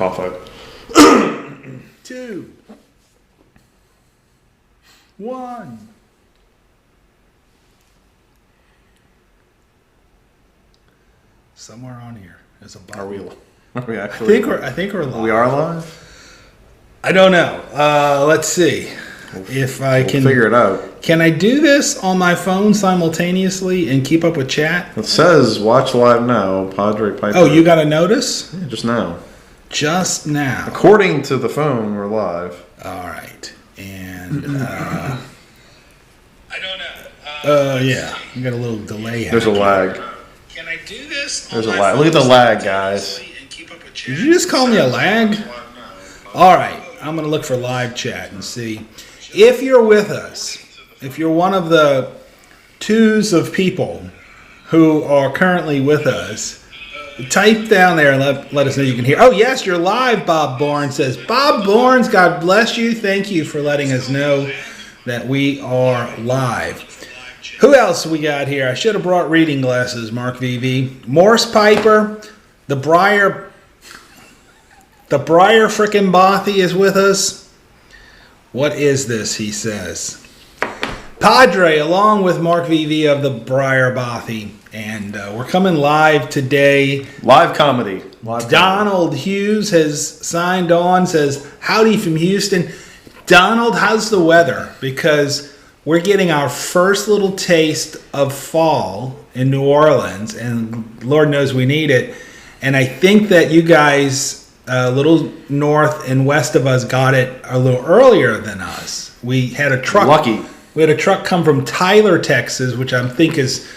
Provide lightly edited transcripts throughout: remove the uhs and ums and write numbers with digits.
Off it. 2, 1. Somewhere on here is a button. Are we actually? I think we're live. We are live? I don't know. Let's see if I can figure it out. Can I do this on my phone simultaneously and keep up with chat? It says watch live now, Padre Piper. Oh, you got a notice? Yeah, just now. Just now. According to the phone, we're live. All right. And I don't know. Yeah, you got a little delay. There's a lag. Can I do this? There's a lag. Look at the lag, guys. Did you just call me a lag? All right. I'm going to look for live chat and see. If you're with us, if you're one of the twos of people who are currently with us, type down there and let us know you can hear. Oh, yes, you're live, Bob Bourne says. Bob Bourne, God bless you. Thank you for letting us know that we are live. Who else we got here? I should have brought reading glasses, Mark V.V. Morse Piper, the Briar frickin' Bothy is with us. What is this, he says. Padre, along with Mark V.V. of the Briar Bothy. And we're coming live today. Live comedy. Donald Hughes has signed on, says, howdy from Houston. Donald, how's the weather? Because we're getting our first little taste of fall in New Orleans, and Lord knows we need it. And I think that you guys, a little north and west of us, got it a little earlier than us. We had a truck. Lucky. We had a truck come from Tyler, Texas, which I think is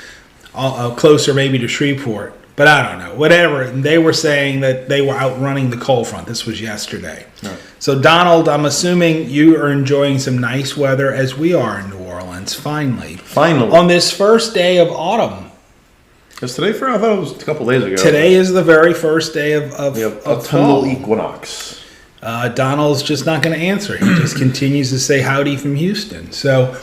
closer maybe to Shreveport. But I don't know. Whatever. And they were saying that they were outrunning the cold front. This was yesterday. Right. So, Donald, I'm assuming you are enjoying some nice weather as we are in New Orleans, finally. Finally. On this first day of autumn. Is today for? I thought it was a couple days ago. Today is the very first day of autumnal equinox. Donald's just not going to answer. He just continues to say howdy from Houston. So,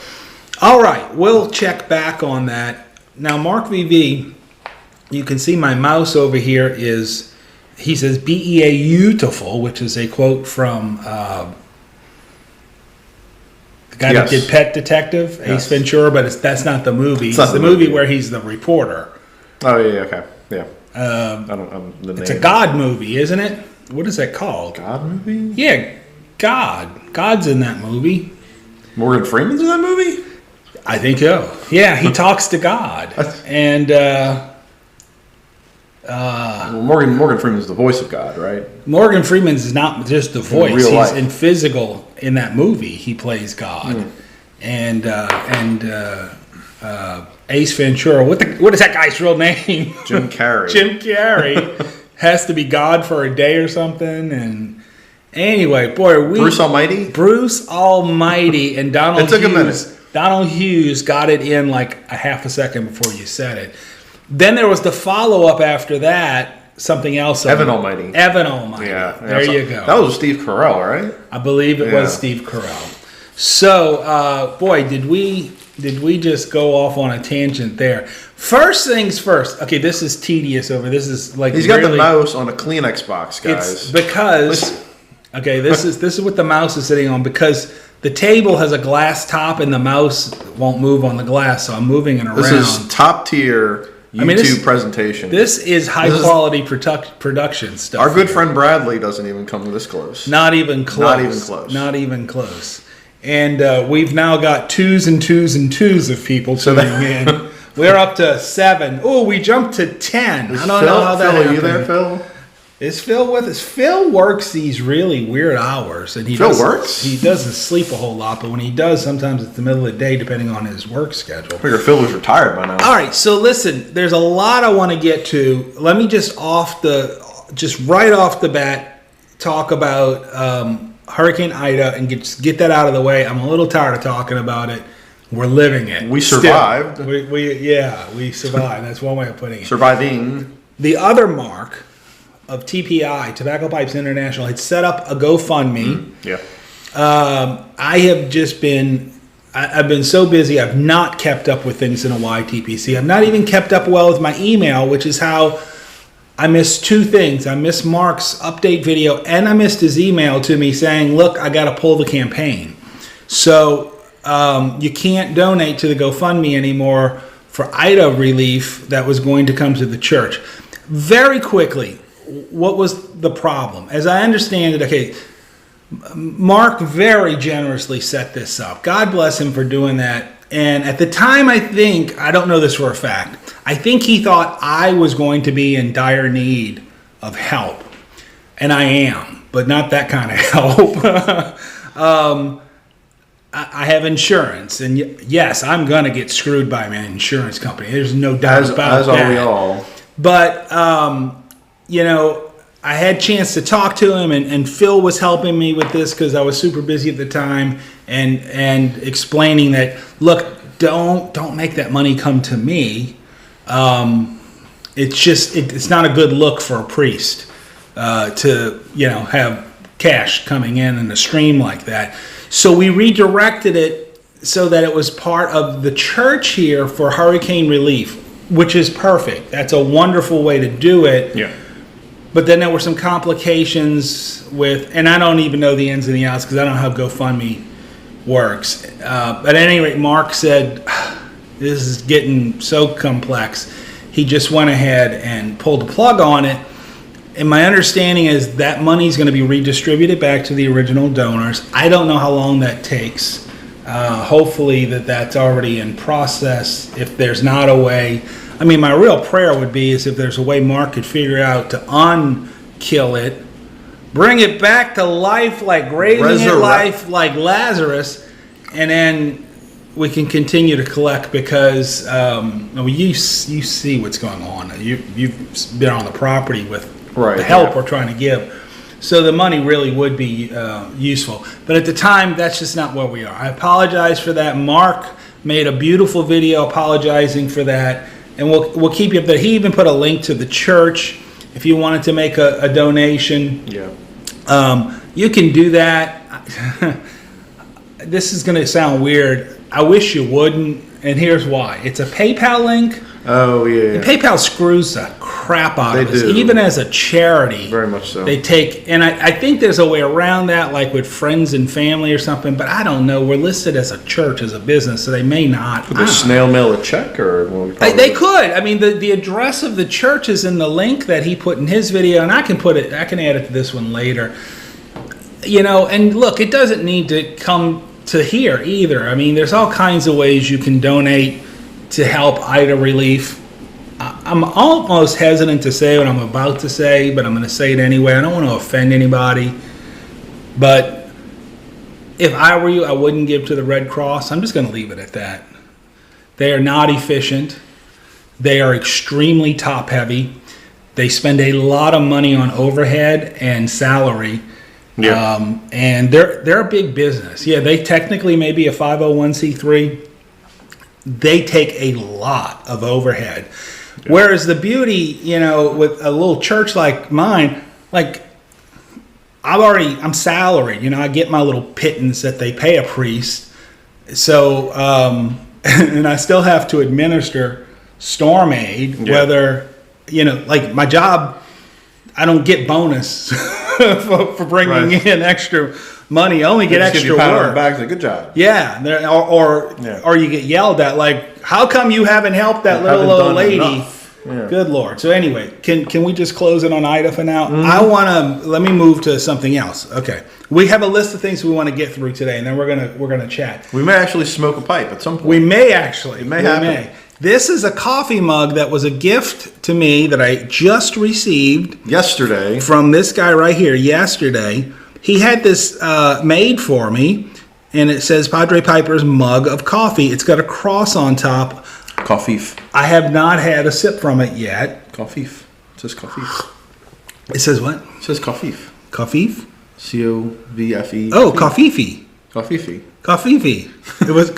all right. We'll check back on that. Now, Mark V.V., you can see my mouse over here is, he says, beautiful, which is a quote from the guy that did Pet Detective, Ace Ventura, but that's not the movie. It's the movie where he's the reporter. Oh, yeah, okay. Yeah. I don't the name. It's a God movie, isn't it? What is that called? God movie? Yeah, God. God's in that movie. Morgan Freeman's in that movie? I think so. Yeah, he talks to God. And well, Morgan Freeman's the voice of God, right? Morgan Freeman's is not just the voice. He's life. In physical, in that movie, he plays God. And Ace Ventura, what is that guy's real name? Jim Carrey. Jim Carrey has to be God for a day or something. And anyway, boy, Bruce Almighty? Bruce Almighty and Donald Hughes. It took a minute. Donald Hughes got it in like a half a second before you said it. Then there was the follow-up after that, something else. Evan Almighty. Evan Almighty. Yeah. There you go. That was Steve Carell, right? I believe it was Steve Carell. So, boy, did we just go off on a tangent there. First things first. Okay, this is tedious over. This is like he's got the mouse on a Kleenex box, guys. It's because this is what the mouse is sitting on, because the table has a glass top and the mouse won't move on the glass, so I'm moving it around. This is top tier YouTube presentation. This is high quality production stuff. Our good friend Bradley doesn't even come this close. Not even close. Not even close. And we've now got twos and twos and twos of people tuning in. We're up to 7. Oh, we jumped to 10. I don't know how that happened. Are you there, Phil? Is Phil with us? Phil works these really weird hours, and he doesn't sleep a whole lot. But when he does, sometimes it's the middle of the day, depending on his work schedule. I figure Phil was retired by now. All right, so listen, there's a lot I want to get to. Let me just right off the bat, talk about Hurricane Ida and get that out of the way. I'm a little tired of talking about it. We're living it. We survived. We survived. That's one way of putting it. Surviving. The other Mark of TPI, Tobacco Pipes International, had set up a GoFundMe. I've been so busy, I've not kept up with things in a YTPC. I've not even kept up well with my email, which is how I missed two things. I missed Mark's update video, and I missed his email to me saying, look, I got to pull the campaign. So you can't donate to the GoFundMe anymore for Ida relief that was going to come to the church. Very quickly, what was the problem? As I understand it, okay, Mark very generously set this up. God bless him for doing that. And at the time, I don't know this for a fact, I think he thought I was going to be in dire need of help. And I am, but not that kind of help. I have insurance, and yes, I'm going to get screwed by my insurance company. There's no doubt about that. As are we all. But, I had a chance to talk to him, and Phil was helping me with this because I was super busy at the time, and explaining that, look, don't make that money come to me. It's not a good look for a priest to have cash coming in a stream like that. So we redirected it so that it was part of the church here for hurricane relief, which is perfect. That's a wonderful way to do it. Yeah. But then there were some complications with, and I don't even know the ins and the outs because I don't know how GoFundMe works. But at any rate, Mark said, this is getting so complex. He just went ahead and pulled the plug on it. And my understanding is that money is going to be redistributed back to the original donors. I don't know how long that takes. Hopefully that's already in process. If there's not a way, I mean, my real prayer would be is if there's a way Mark could figure out to unkill it, bring it back to life, like raising it life like Lazarus, and then we can continue to collect because you see what's going on. You've been on the property with the help we're trying to give. So the money really would be useful. But at the time, that's just not where we are. I apologize for that. Mark made a beautiful video apologizing for that. And we'll keep you up there. He even put a link to the church if you wanted to make a donation. Yeah. You can do that. This is going to sound weird. I wish you wouldn't. And here's why. It's a PayPal link. Oh, yeah. And PayPal screws the crap out of us. Do. Even as a charity. Very much so. They take, and I think there's a way around that, like with friends and family or something, but I don't know. We're listed as a church, as a business, so they may not. Could they snail mail a check? Or they could. I mean, the address of the church is in the link that he put in his video, and I can add it to this one later. And look, it doesn't need to come to here either. I mean, there's all kinds of ways you can donate to help Ida relief. I'm almost hesitant to say what I'm about to say, but I'm going to say it anyway. I don't want to offend anybody, but if I were you, I wouldn't give to the Red Cross. I'm just going to leave it at that. They are not efficient. They are extremely top heavy. They spend a lot of money on overhead and salary. Yeah. And they're a big business. Yeah, they technically may be a 501c3. They take a lot of overhead. Yeah. Whereas the beauty, with a little church like mine, like I'm salaried. I get my little pittance that they pay a priest. So, and I still have to administer storm aid, whether, like my job, I don't get bonus for bringing in extra money. I only get extra work. On the back, it's a good job. Yeah, or you get yelled at, like, how come you haven't helped that little old lady? Yeah. Good Lord. So anyway, can we just close it on Ida for now? Mm-hmm. Let me move to something else. Okay. We have a list of things we want to get through today, and then we're gonna chat. We may actually smoke a pipe at some point. We may actually. It may happen. This is a coffee mug that was a gift to me that I just received yesterday from this guy right here. Yesterday, he had this made for me, and it says Padre Piper's mug of coffee. It's got a cross on top. Coffeef. I have not had a sip from it yet. Coffeef. It says coffeef. It says what? It says coffeef. Coffeef? C-O-V-F-E. Oh, coffeefy. Coffeefy. Coffeefy. It was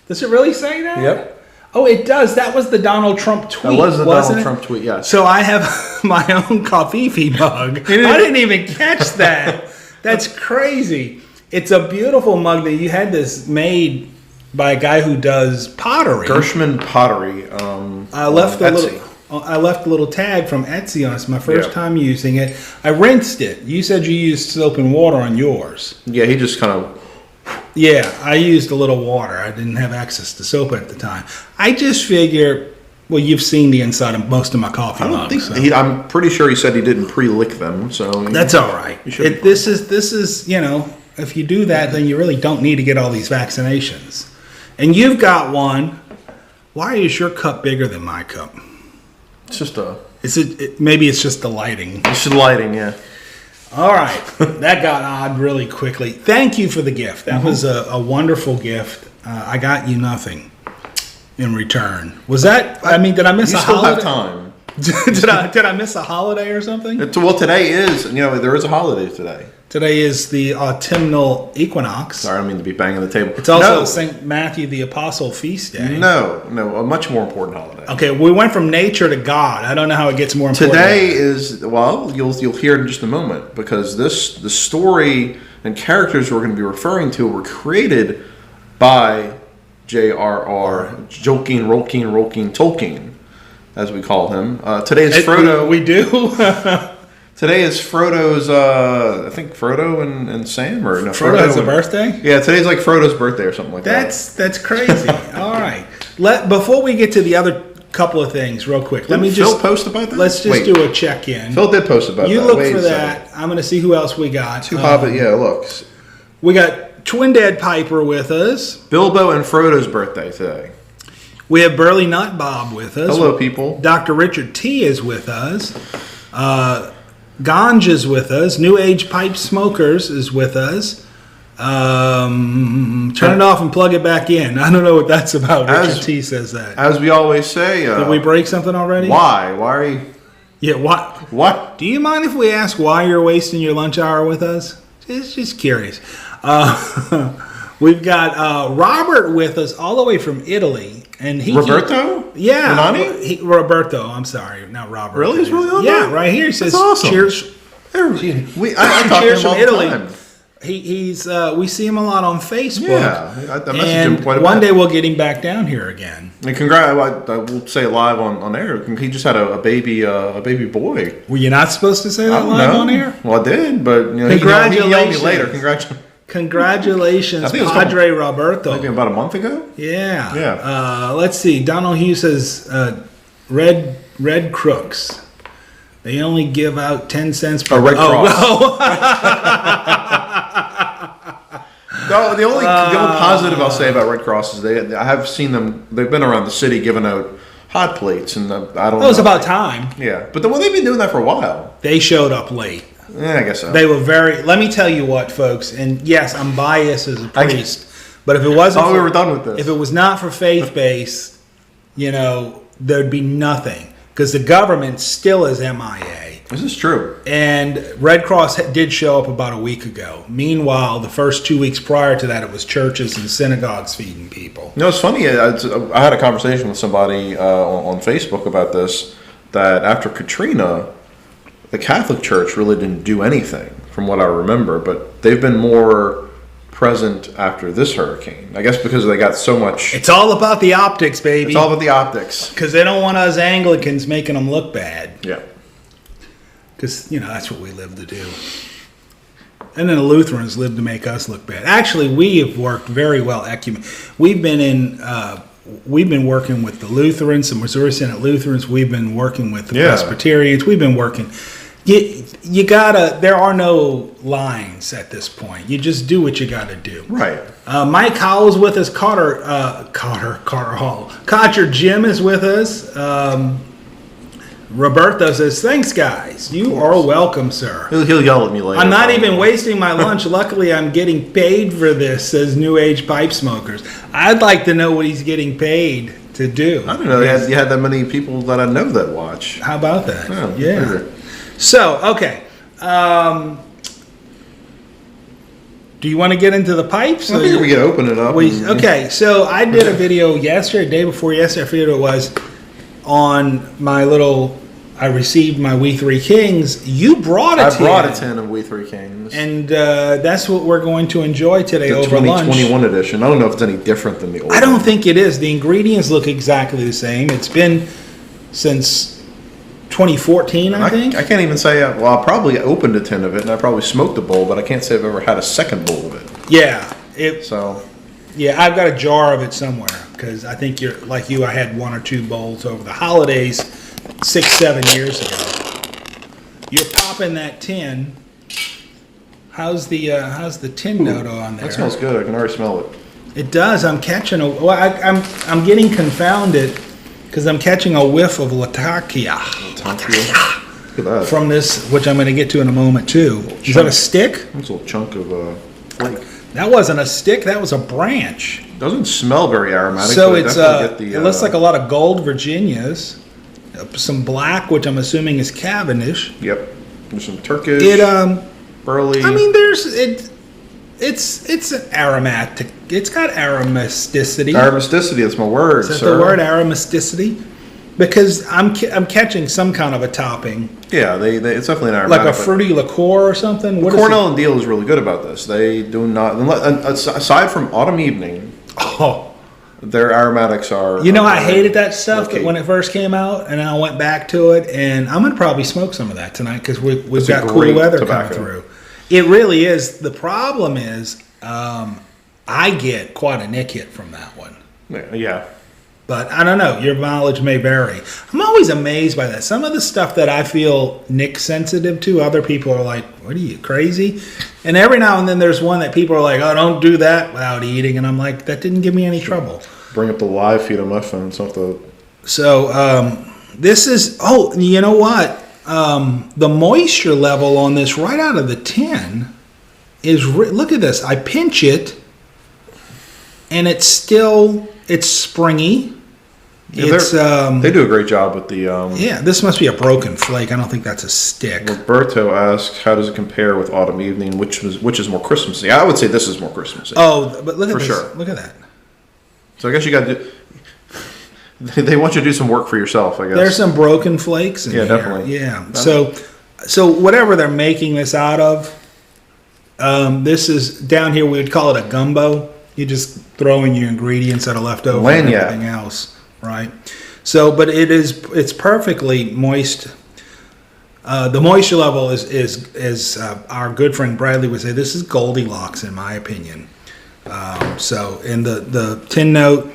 Does it really say that? Yep. Oh, it does. That was the Donald Trump tweet. That was the Donald Trump tweet, yes. So I have my own coffeefy mug. I didn't even catch that. That's crazy. It's a beautiful mug that you had this made by a guy who does pottery. Gershman Pottery. I left the Etsy. little. I left a little tag from Etsy on it. It's my first time using it. I rinsed it. You said you used soap and water on yours. Yeah, he just kind of... Yeah, I used a little water. I didn't have access to soap at the time. I just figure, well, you've seen the inside of most of my coffee mugs. I'm pretty sure he said he didn't pre-lick them, so... That's all right. This is, you know, if you do that, then you really don't need to get all these vaccinations. And you've got one. Why is your cup bigger than my cup? It's just a... Maybe it's just the lighting. It's the lighting, yeah. All right. That got odd really quickly. Thank you for the gift. That was a wonderful gift. I got you nothing in return. Was that... I mean, did I miss a holiday? You still have time. Did I miss a holiday or something? Well, today is... You know, there is a holiday today. Today is the autumnal equinox. Sorry, I don't mean to be banging the table. It's also St. Matthew the Apostle feast day. No, a much more important holiday. Okay, we went from nature to God. I don't know how it gets more important. Today is, well, you'll hear it in just a moment, because the story and characters we're going to be referring to were created by J.R.R. Tolkien, as we call him. Today is Frodo. We do? Today is Frodo's, I think Frodo and Sam, or no? Frodo has a birthday? Yeah, today's like Frodo's birthday or something like that. That's crazy. All right. Before we get to the other couple of things, real quick, Phil post about that? Let's just do a check-in. Phil did post about that. You look for that. I'm going to see who else we got. Hobbit, yeah, look. We got Twin Dad Piper with us. Bilbo and Frodo's birthday today. We have Burley Nut Bob with us. Hello, people. Dr. Richard T. is with us. Ganja's with us. New Age Pipe Smokers is with us. Turn it off and plug it back in. I don't know what that's about. Richard T says that. As we always say. Did we break something already? Why? Why are you... Yeah, what? What? Do you mind if we ask why you're wasting your lunch hour with us? Just curious. We've got Robert with us all the way from Italy. And Roberto? Yeah. Roberto, I'm sorry. Not Robert. Really? He's really on Yeah, there? right here. He says, awesome. Cheers. I talk Cheers to him from all the Italy. time. He's we see him a lot on Facebook. Yeah, I message and him quite a bit. One day we'll get him back down here again. And I will say it live on air. He just had a baby boy. Were you not supposed to say that live on air? Well, I did, but congratulations. he yelled me later. Congratulations, Padre Roberto. Maybe about a month ago? Yeah. Yeah. Let's see. Donald Hughes says, Red Crooks. They only give out 10 cents per... Red Cross. No, the only positive I'll say about Red Cross is I have seen them. They've been around the city giving out hot plates, and I don't know. It was about time. Yeah, but they've been doing that for a while. They showed up late. Yeah, I guess so. They were let me tell you what, folks, and yes, I'm biased as a priest, but if it wasn't... we were done with this. If it was not for faith-based, there'd be nothing, because the government still is MIA. This is true. And Red Cross did show up about a week ago. Meanwhile, the first 2 weeks prior to that, it was churches and synagogues feeding people. It's funny. I had a conversation with somebody on Facebook about this, that after Katrina, the Catholic Church really didn't do anything, from what I remember, but they've been more present after this hurricane. I guess because they got so much... It's all about the optics, baby. It's all about the optics. Because they don't want us Anglicans making them look bad. Yeah. Because, that's what we live to do. And then the Lutherans live to make us look bad. Actually, we have worked very well. We've been working with the Lutherans, the Missouri Synod Lutherans. We've been working with the Presbyterians. We've been working... You gotta... There are no lines at this point. You just do what you gotta do. Right. Mike Howell's with us. Carter Hall. Cotcher Jim is with us. Roberto says, "Thanks, guys. You are welcome, sir." He'll yell at me later. I'm not even wasting my lunch. Luckily, I'm getting paid for this, says New Age Pipe Smokers. I'd like to know what he's getting paid to do. I don't know. You had that many people that I know that watch. How about that? Oh, yeah. Crazy. So, okay. Do you want to get into the pipes? I think we can open it up. Okay, so I did a video yesterday, day before yesterday, I forget what it was, on my I received my We Three Kings. You brought a 10. I brought a 10 of We Three Kings. And that's what we're going to enjoy today over lunch. The 2021 edition. I don't know if it's any different than the old I don't think it is. The ingredients look exactly the same. It's been since 2014, I think. I can't even say. Well, I probably opened a tin of it, and I probably smoked a bowl, but I can't say I've ever had a second bowl of it. Yeah. Yeah, I've got a jar of it somewhere because I think you're like you. I had 1 or 2 bowls over the holidays 6-7 years ago. You're popping that tin. How's the tin note on there? That smells good. I can already smell it. It does. I'm catching I'm getting confounded because I'm catching a whiff of latakia. Look at that. From this, which I'm going to get to in a moment too. Is that a stick? That's a little chunk of flake. That wasn't a stick. That was a branch. Doesn't smell very aromatic. So but it's it looks like a lot of gold Virginias, some black, which I'm assuming is Cavendish. Yep. There's some Turkish. Burley. I mean, it's an aromatic. It's got aromaticity. Aromaticity. That's my word. Is that the word, aromaticity? Because I'm catching some kind of a topping. Yeah, it's definitely an aromatic. Like a fruity liqueur or something. What Cornell and Deal is really good about this. They do not, aside from Autumn Evening. Oh, their aromatics are. I hated that stuff when it first came out, and I went back to it, and I'm gonna probably smoke some of that tonight because we've got cool weather coming through. It really is. The problem is, I get quite a nick hit from that one. Yeah. But I don't know. Your mileage may vary. I'm always amazed by that. Some of the stuff that I feel nick sensitive to, other people are like, "What are you, crazy?" And every now and then there's one that people are like, "Oh, don't do that without eating." And I'm like, that didn't give me any trouble. Bring up the live feed on my phone. So this is. Oh, you know what? The moisture level on this right out of the tin is. Look at this. I pinch it, and it's springy. Yeah, they do a great job with the. This must be a broken flake. I don't think that's a stick. Roberto asks, "How does it compare with Autumn Evening? Which is more Christmassy?" I would say this is more Christmassy. Oh, but look at this. For sure. Look at that. So I guess you got to do. They want you to do some work for yourself, I guess. There's some broken flakes in here. Yeah, definitely. Yeah. So whatever they're making this out of, this is down here. We would call it a gumbo. You just throw in your ingredients that are left over and everything else. Right. So, but it's perfectly moist. The moisture level is our good friend Bradley would say, this is Goldilocks in my opinion. So in the tin note,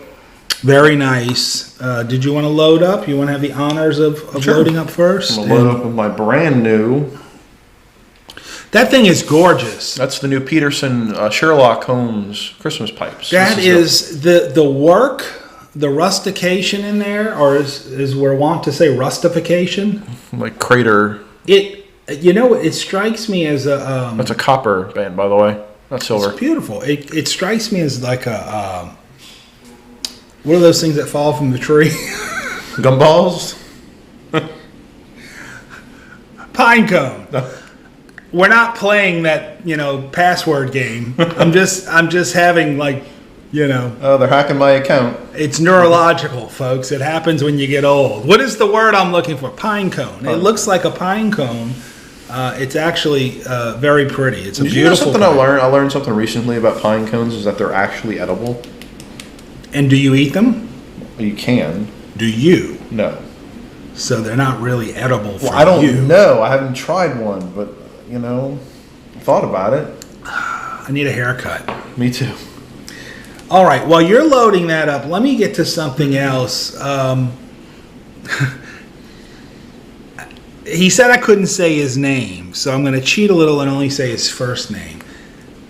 very nice. Did you want to load up? You want to have the honors of Sure. loading up first? I'm going to load up with my brand new. That thing is gorgeous. That's the new Peterson Sherlock Holmes Christmas pipes. That is the work. The rustication in there, or as we're wont to say, rustification. Like crater. It strikes me as a. That's a copper band, by the way, not silver. It's beautiful. It strikes me as like a. What are those things that fall from the tree? Gumballs. Pine cone. No. We're not playing that password game. I'm just having like. Oh, they're hacking my account. It's neurological, folks. It happens when you get old. What is the word I'm looking for? Pine cone. It looks like a pine cone. It's actually very pretty. It's a beautiful. Something I learned something recently about pine cones is that they're actually edible. And do you eat them? You can. Do you? No. So they're not really edible for you. I don't know. I haven't tried one, but I thought about it. I need a haircut. Me too. All right, while you're loading that up, let me get to something else. He said I couldn't say his name, so I'm going to cheat a little and only say his first name.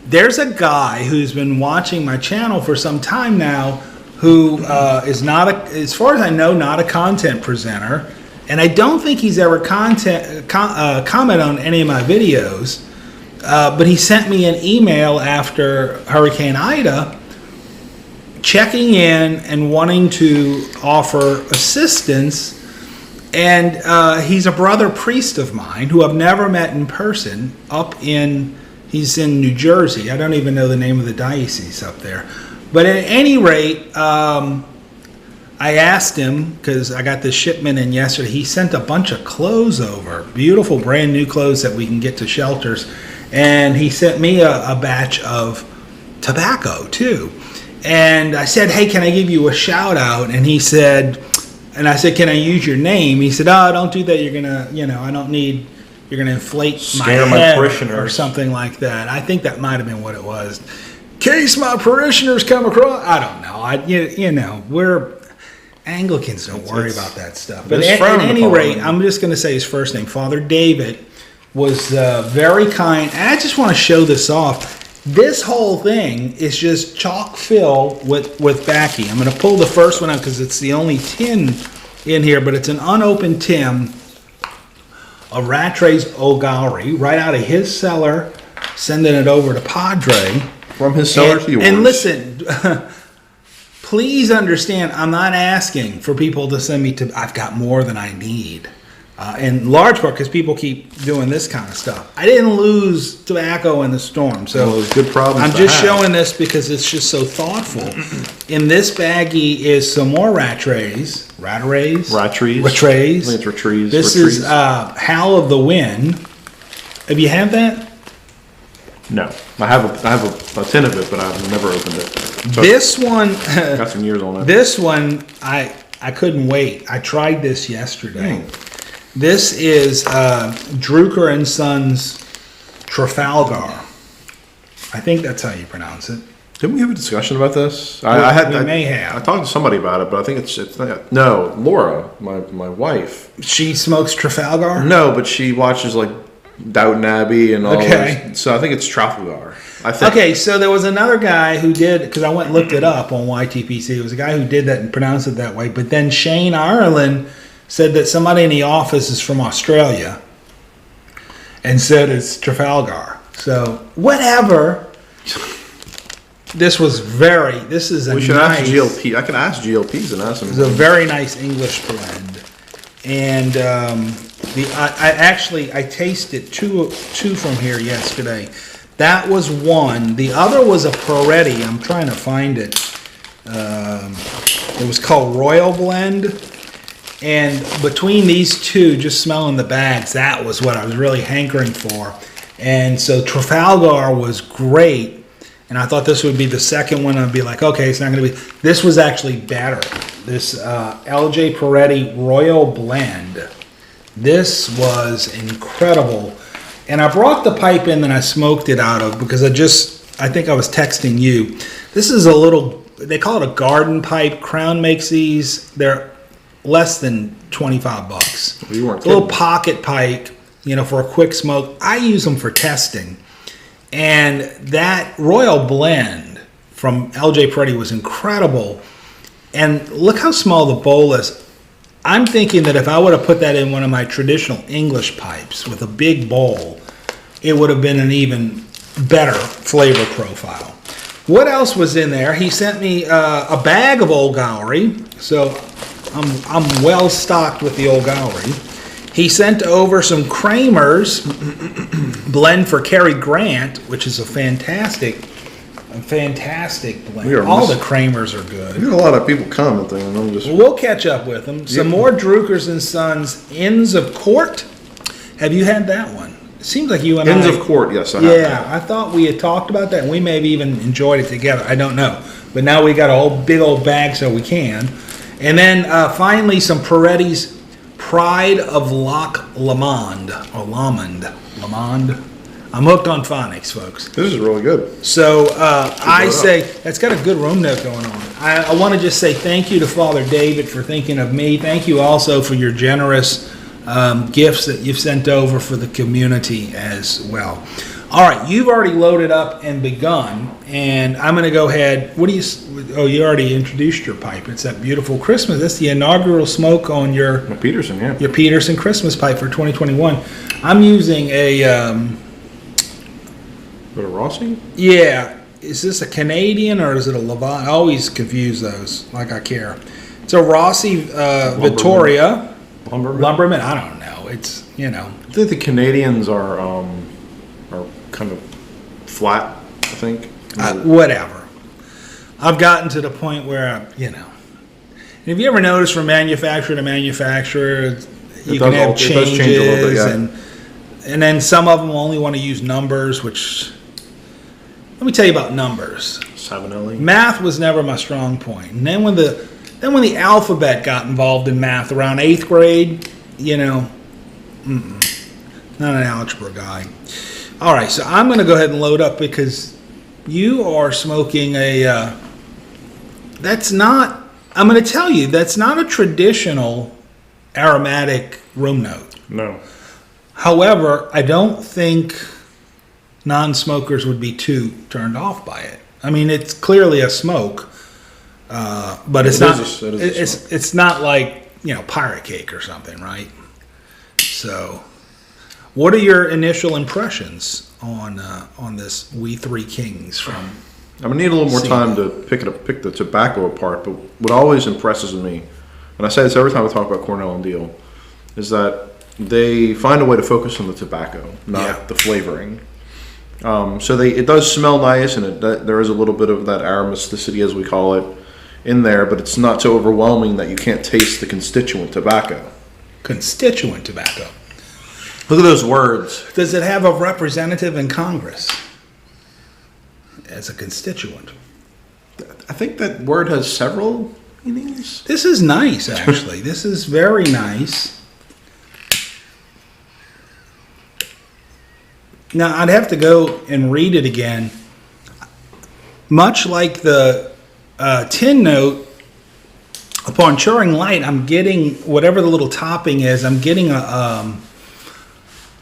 There's a guy who's been watching my channel for some time now who is not, as far as I know, not a content presenter, and I don't think he's ever comment on any of my videos, but he sent me an email after Hurricane Ida checking in and wanting to offer assistance. And he's a brother priest of mine who I've never met in person he's in New Jersey. I don't even know the name of the diocese up there. But at any rate, I asked him, because I got this shipment in yesterday, he sent a bunch of clothes over, beautiful brand new clothes that we can get to shelters. And he sent me a batch of tobacco too. And I said, hey, can I give you a shout out? And he said, And I said, "Can I use your name?" He said, "Oh, don't do that. You're gonna, I don't need. You're gonna inflate Scare my my head parishioners." or something like that." I think that might have been what it was. Case my parishioners come across. I don't know. We're Anglicans. Don't worry about that stuff. But at any rate, I'm just going to say his first name. Father David was very kind. And I just want to show this off. This whole thing is just chock full with baccy. I'm going to pull the first one out because it's the only tin in here, but it's an unopened tin of Rattray's O'Gowrie, right out of his cellar, sending it over to Padre. From his cellar to yours. And listen, please understand, I'm not asking for people to send me I've got more than I need. In large part because people keep doing this kind of stuff. I didn't lose tobacco in the storm. So there's good problems I'm just showing this because it's just so thoughtful. In this baggie is some more Rattrays. Rattrays. This is Howl of the Wind. Have you had that? No. I have a tin of it, but I've never opened it. So this one got some years on it. This one I couldn't wait. I tried this yesterday. This is Drucker and Sons Trafalgar. I think that's how you pronounce it. Didn't we have a discussion about this? We may have. I talked to somebody about it, but I think it's not. No, Laura, my wife. She smokes Trafalgar? No, but she watches like Downton Abbey and all. Okay. Those. So I think it's Trafalgar. I think. Okay, so there was another guy who did, because I went and looked it up on YTPC. There was a guy who did that and pronounced it that way. But then Shane Ireland said that somebody in the office is from Australia and said it's Trafalgar. So whatever. This is a we should nice, ask GLP. I can ask GLPs and ask them. It's a very nice English blend. And I tasted two from here yesterday. That was one. The other was a Peretti. I'm trying to find it. It was called Royal Blend. And between these two, just smelling the bags, that was what I was really hankering for. And so Trafalgar was great. And I thought this would be the second one. I'd be like, okay, it's not going to be. This was actually better. This LJ Peretti Royal Blend. This was incredible. And I brought the pipe in that I smoked it out of because I think I was texting you. This is a little, they call it a garden pipe. Crown makes these. They're less than $25. Well, you weren't kidding. A little pocket pipe, for a quick smoke. I use them for testing. And that Royal Blend from LJ Peretti was incredible. And look how small the bowl is. I'm thinking that if I would have put that in one of my traditional English pipes with a big bowl, it would have been an even better flavor profile. What else was in there? He sent me a bag of Old Gowrie, so I'm well stocked with the Old Gowrie. He sent over some Kramer's blend for Cary Grant, which is a fantastic blend. All the Kramers are good. We got a lot of people commenting, and I'm just. We'll catch up with them. Some more Druckers and Sons Inns of Court. Have you had that one? It seems like you and Inns of Court, yes, I have. Yeah, I thought we had talked about that, and we may have even enjoyed it together. I don't know, but now we got a whole big old bag, so we can. And then finally, some Peretti's Pride of Loch Lomond or Lomond. I'm hooked on phonics, folks. This is really good. So I say, it's got a good room note going on. I want to just say thank you to Father David for thinking of me. Thank you also for your generous gifts that you've sent over for the community as well. All right, you've already loaded up and begun, and I'm going to go ahead. You already introduced your pipe. It's that beautiful Christmas. That's the inaugural smoke on your Peterson, yeah. Your Peterson Christmas pipe for 2021. I'm using a Rossi? Yeah. Is this a Canadian or is it a Levant? I always confuse those, like I care. It's a Rossi Vittoria. Lumberman? I don't know. It's, I think the Canadians are kind of flat, I think. Whatever. I've gotten to the point where, And have you ever noticed from manufacturer to manufacturer, you can have changes, change a little bit, yeah. And then some of them only want to use numbers, which, let me tell you about numbers. 7LE. Math was never my strong point. And then when Then when the alphabet got involved in math around 8th grade, not an algebra guy. All right, so I'm going to go ahead and load up because you are smoking I'm going to tell you, that's not a traditional aromatic room note. No. However, I don't think non-smokers would be too turned off by it. I mean, it's clearly a smoke, but it's not. It's not like pirate cake or something, right? So, what are your initial impressions on this We Three Kings from? I'm gonna need a little more time to pick the tobacco apart. But what always impresses me, and I say this every time I talk about Cornell and Deal, is that they find a way to focus on the tobacco, not the flavoring. So it does smell nice, and there is a little bit of that aromaticity, as we call it, in there, but it's not so overwhelming that you can't taste the constituent tobacco. Constituent tobacco. Look at those words. Does it have a representative in Congress as a constituent? I think that word has several meanings. This is nice, actually. This is very nice. Now, I'd have to go and read it again. Much like the tin note, upon churring light, I'm getting, whatever the little topping is, I'm getting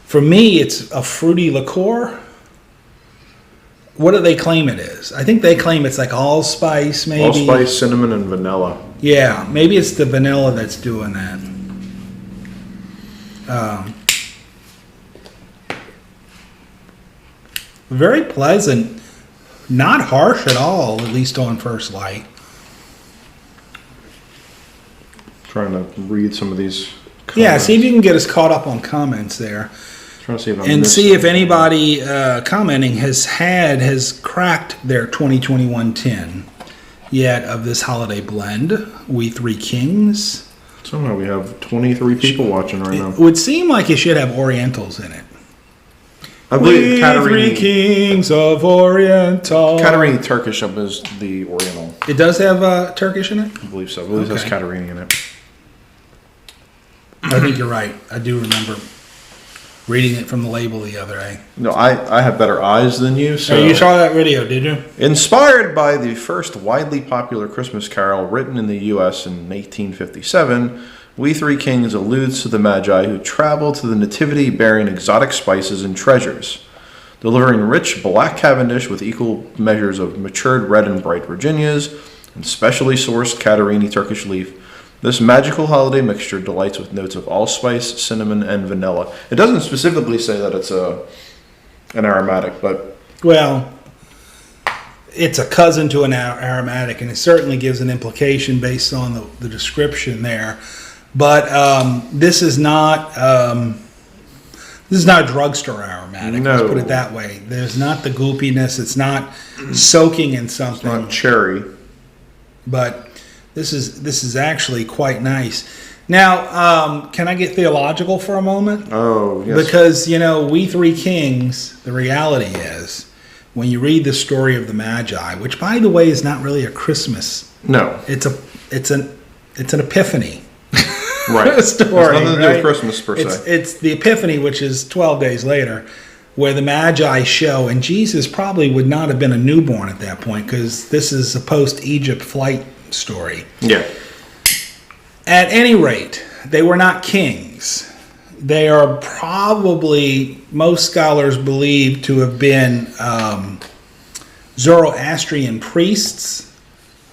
for me, it's a fruity liqueur. What do they claim it is? I think they claim it's like allspice, maybe. Allspice, cinnamon, and vanilla. Yeah, maybe it's the vanilla that's doing that. Very pleasant, not harsh at all, at least on first light. Trying to read some of these comments. Yeah, see if you can get us caught up on comments there. Trying to see if if anybody commenting has cracked their 2021 tin yet of this holiday blend, We Three Kings. Somehow we have 23 people watching right now. It would seem like it should have Orientals in it. I believe We Three Kings of Oriental. Katarini Turkish is the Oriental. It does have Turkish in it? I believe so. I believe it has Katarini in it. I think you're right. I do remember reading it from the label the other day. No, I have better eyes than you. So you saw that video, did you? Inspired by the first widely popular Christmas carol written in the U.S. in 1857, We Three Kings alludes to the Magi who traveled to the Nativity bearing exotic spices and treasures. Delivering rich black Cavendish with equal measures of matured red and bright Virginias and specially sourced Katarini Turkish leaf, this magical holiday mixture delights with notes of allspice, cinnamon, and vanilla. It doesn't specifically say that it's an aromatic, but... Well, it's a cousin to an aromatic, and it certainly gives an implication based on the description there. But this is not a drugstore aromatic. No. Let's put it that way. There's not the goopiness. It's not soaking in something. It's not cherry. But this is actually quite nice. Now, can I get theological for a moment? Oh, yes. Because, We Three Kings, the reality is, when you read the story of the Magi, which, by the way, is not really a Christmas. No. It's an epiphany. Right. Story, it's nothing to do with Christmas, per se. It's the Epiphany, which is 12 days later, where the Magi show, and Jesus probably would not have been a newborn at that point, because this is a post-Egypt flight story. Yeah. At any rate, they were not kings. They are probably, most scholars believe, to have been Zoroastrian priests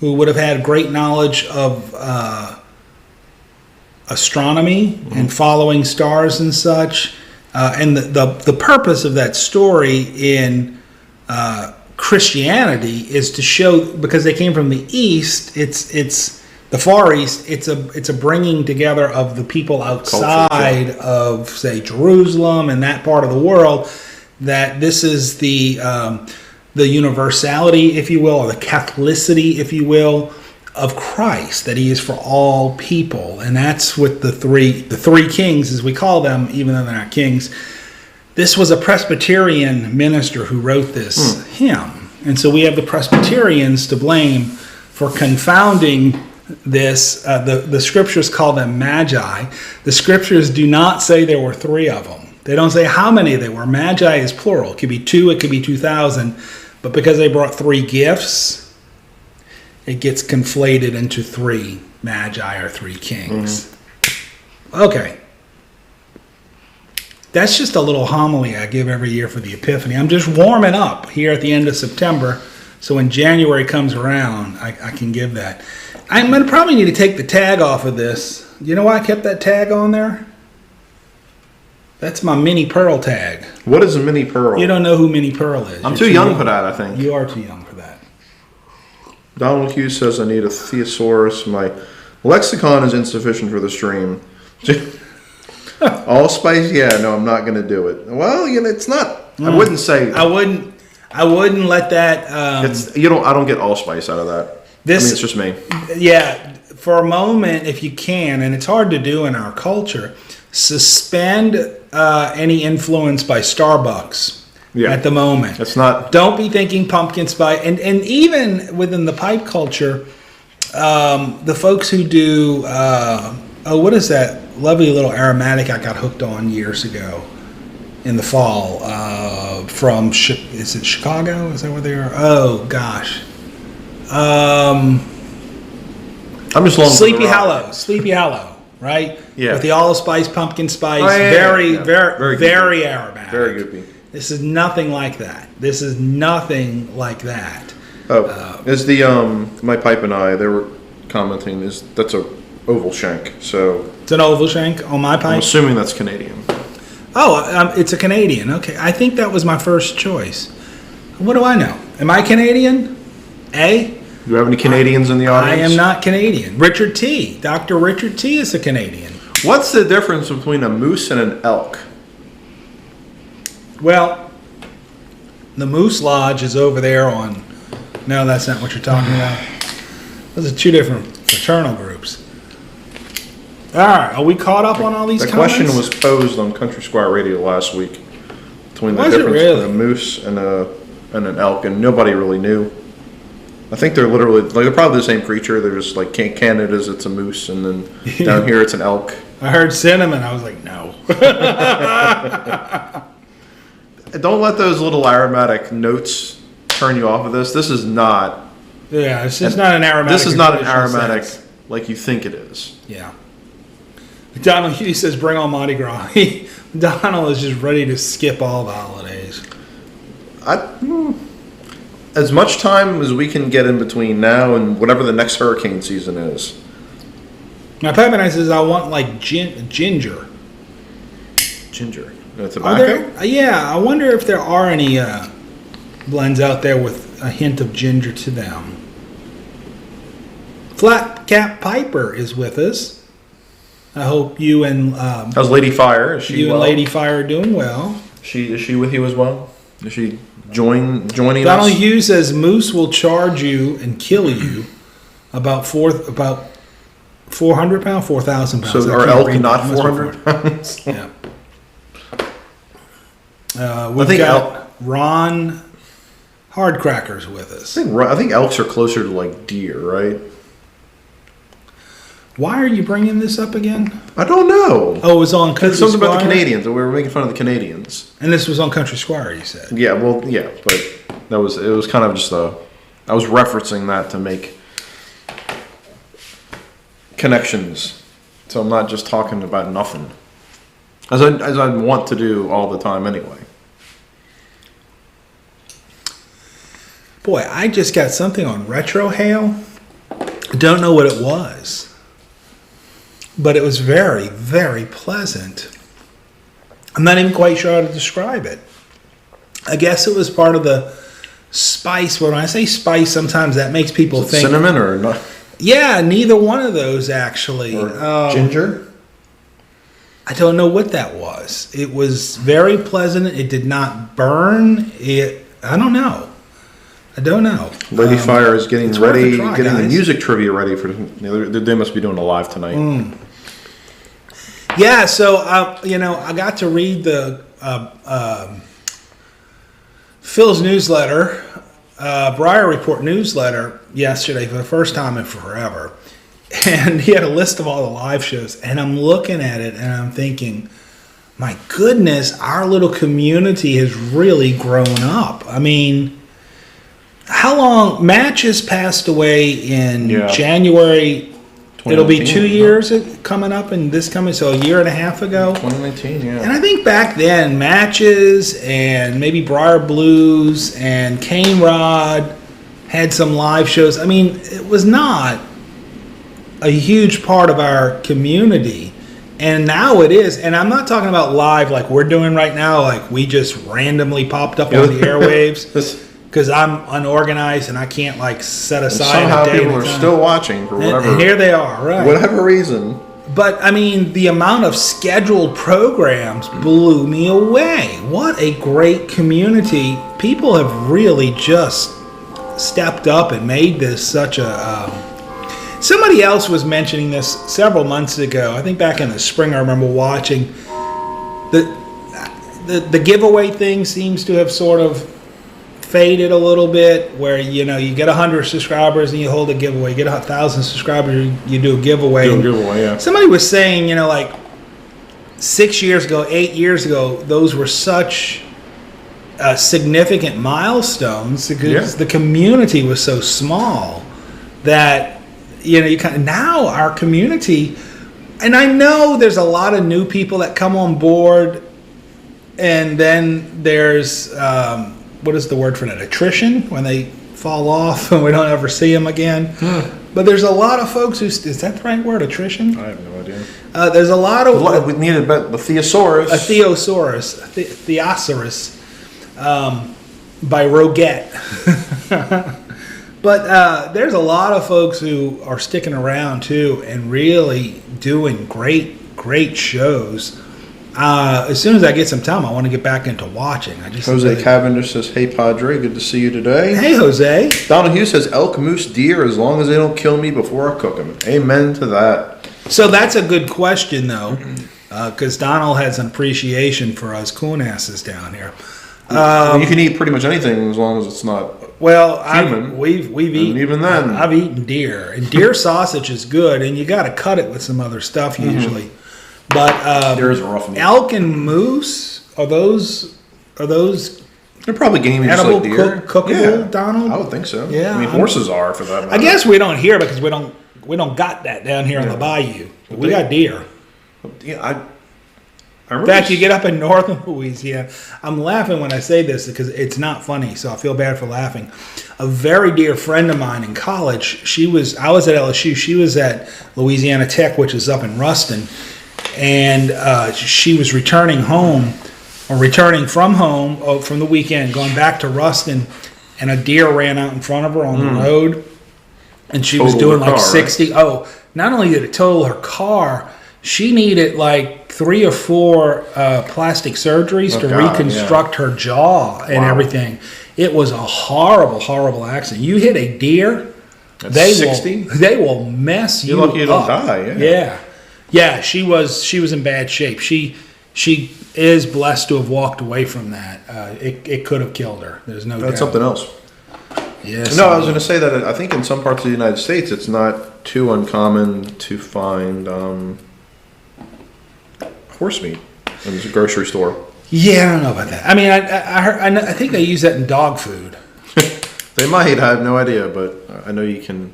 who would have had great knowledge of astronomy and following stars and such. And the purpose of that story in Christianity is to show, because they came from the East, it's the Far East. It's a bringing together of the people outside culture, of, say, Jerusalem and that part of the world. That this is the universality, if you will, or the Catholicity, if you will, of Christ, that he is for all people. And that's what the three kings, as we call them, even though they're not kings. This was a Presbyterian minister who wrote this hymn. And so we have the Presbyterians to blame for confounding this. The scriptures call them magi. The scriptures do not say there were 3 of them. They don't say how many there were. Magi is plural. It could be 2, it could be 2,000. But because they brought 3 gifts, it gets conflated into 3 magi or 3 kings. Mm-hmm. Okay. That's just a little homily I give every year for the Epiphany. I'm just warming up here at the end of September, so when January comes around, I can give that. I'm going to probably need to take the tag off of this. You know why I kept that tag on there? That's my Mini Pearl tag. What is a Mini Pearl? You don't know who Mini Pearl is. I'm too young for that, I think. You are too young for that. Donald Hughes says I need a thesaurus. My lexicon is insufficient for the stream. Allspice? Yeah, no, I'm not going to do it. Well, it's not. I wouldn't say. I wouldn't let that. I don't get allspice out of that. It's just me. Yeah, for a moment, if you can, and it's hard to do in our culture, suspend any influence by Starbucks at the moment. It's not. Don't be thinking pumpkin spice, and even within the pipe culture, the folks who do what is that lovely little aromatic I got hooked on years ago in the fall from is it Chicago? Is that where they are? Oh gosh. I'm just long. Sleepy Hollow, right? Yeah. With the allspice, pumpkin spice, very aromatic. Very good. This is nothing like that. Oh, is the my pipe and I? They were commenting. That's a oval shank? So it's an oval shank on my pipe. I'm assuming that's Canadian. Oh, it's a Canadian. Okay, I think that was my first choice. What do I know? Am I Canadian? Do you have any Canadians in the audience? I am not Canadian. Richard T. Dr. Richard T. is a Canadian. What's the difference between a moose and an elk? Well, the Moose Lodge is over there on... No, that's not what you're talking about. Those are 2 different fraternal groups. All right, are we caught up on all these comments? The question was posed on Country Squire Radio last week between the difference between a moose and an elk, and nobody really knew. I think they're literally they're probably the same creature. They're just like Canada's it's a moose, and then down here it's an elk. I heard cinnamon. I was like, no. Don't let those little aromatic notes turn you off of this. This is not. Yeah, it's just not an aromatic. This is not an aromatic like you think it is. Yeah. Donald Hughes says, bring on Mardi Gras. Donald is just ready to skip all the holidays. As much time as we can get in between now and whatever the next hurricane season is. My pipe and I says, I want like ginger. Ginger? Tobacco? I wonder if there are any blends out there with a hint of ginger to them. Flat Cap Piper is with us. I hope you and how's Lady Fire? Is she and Lady Fire are doing well. Is she with you as well? Is she joining Donald us? Donald Hughes says moose will charge you and kill you about 400 pounds, 4,000 pounds. So are elk not 400 pounds? Yeah. We've got Ron Hardcrackers with us. I think elks are closer to like deer, right? Why are you bringing this up again? I don't know. Oh, it was on Country Squire? Something about the Canadians. We were making fun of the Canadians. And this was on Country Squire, you said? Yeah, well, yeah, but it was kind of just I was referencing that to make connections. So I'm not just talking about nothing. As I want to do all the time anyway. Boy, I just got something on retrohale. I don't know what it was. But it was very, very pleasant. I'm not even quite sure how to describe it. I guess it was part of the spice. When I say spice, sometimes that makes people think... Cinnamon or not? Yeah, neither one of those actually. Or ginger? I don't know what that was. It was very pleasant. It did not burn. I don't know. Lady Fire is getting ready, getting the music trivia ready for. They must be doing a live tonight. Yeah, so I got to read the Phil's newsletter, Briar Report newsletter yesterday for the first time in forever, And he had a list of all the live shows, and I'm looking at it and I'm thinking, my goodness, our little community has really grown up. I mean, how long? Matches passed away in January. It'll be 2 years coming up, and this coming, so a year and a half ago. 2019, yeah. And I think back then, Matches and maybe Briar Blues and Cane Rod had some live shows. I mean, it was not a huge part of our community, and now it is. And I'm not talking about live like we're doing right now, like we just randomly popped up on the airwaves, because I'm unorganized and I can't like set aside somehow a day. People are still watching for whatever. And here they are, right? Whatever reason. But I mean, the amount of scheduled programs blew me away. What a great community! People have really just stepped up and made this such a. Somebody else was mentioning this several months ago. I think back in the spring, I remember watching the giveaway thing seems to have sort of faded a little bit. Where you get 100 subscribers and you hold a giveaway. You get 1,000 subscribers, you do a giveaway. Yeah. Somebody was saying, like 6 years ago, 8 years ago, those were such significant milestones because the community was so small that. You kind of now our community, and I know there's a lot of new people that come on board, and then there's what is the word for that? Attrition, when they fall off and we don't ever see them again. But there's a lot of folks who is that the right word? Attrition? I have no idea. There's a lot of we needed the thesaurus. A theosaurus, by Roget. But there's a lot of folks who are sticking around too and really doing great shows. As soon as I get some time, I want to get back into watching. Jose Cavendish says, "Hey Padre, good to see you today." Hey Jose. Donald Hughes says, "Elk, moose, deer, as long as they don't kill me before I cook them." Amen to that. So that's a good question though, because Donald has an appreciation for us coon asses down here. You can eat pretty much anything as long as it's not. Well, human. We've eaten. Even then, I've eaten deer, and deer sausage is good, and you got to cut it with some other stuff usually. But deer is rough meat. Elk and moose are those they're probably gamey just edible, like deer. cookable, Donald? I would think so. Yeah, I mean horses are for that matter. I guess we don't hear because we don't got that down here in the bayou. But we got deer. Yeah, in fact, you get up in northern Louisiana. I'm laughing when I say this because it's not funny, so I feel bad for laughing. A very dear friend of mine in college, I was at LSU. She was at Louisiana Tech, which is up in Ruston, and she was returning from home from the weekend, going back to Ruston, and a deer ran out in front of her on the road, and she was doing like 60. Right? Oh, not only did it total her car, she needed like 3 or 4 plastic surgeries to reconstruct her jaw and everything. It was a horrible accident. You hit a deer, they will mess you up. You're lucky you don't die. Yeah. She was in bad shape. She is blessed to have walked away from that. It could have killed her. There's no doubt. That's something else. Yes. No, I was going to say that I think in some parts of the United States it's not too uncommon to find horse meat in the grocery store. Yeah, I don't know about that. I mean, I think they use that in dog food. They might. I have no idea, but I know you can.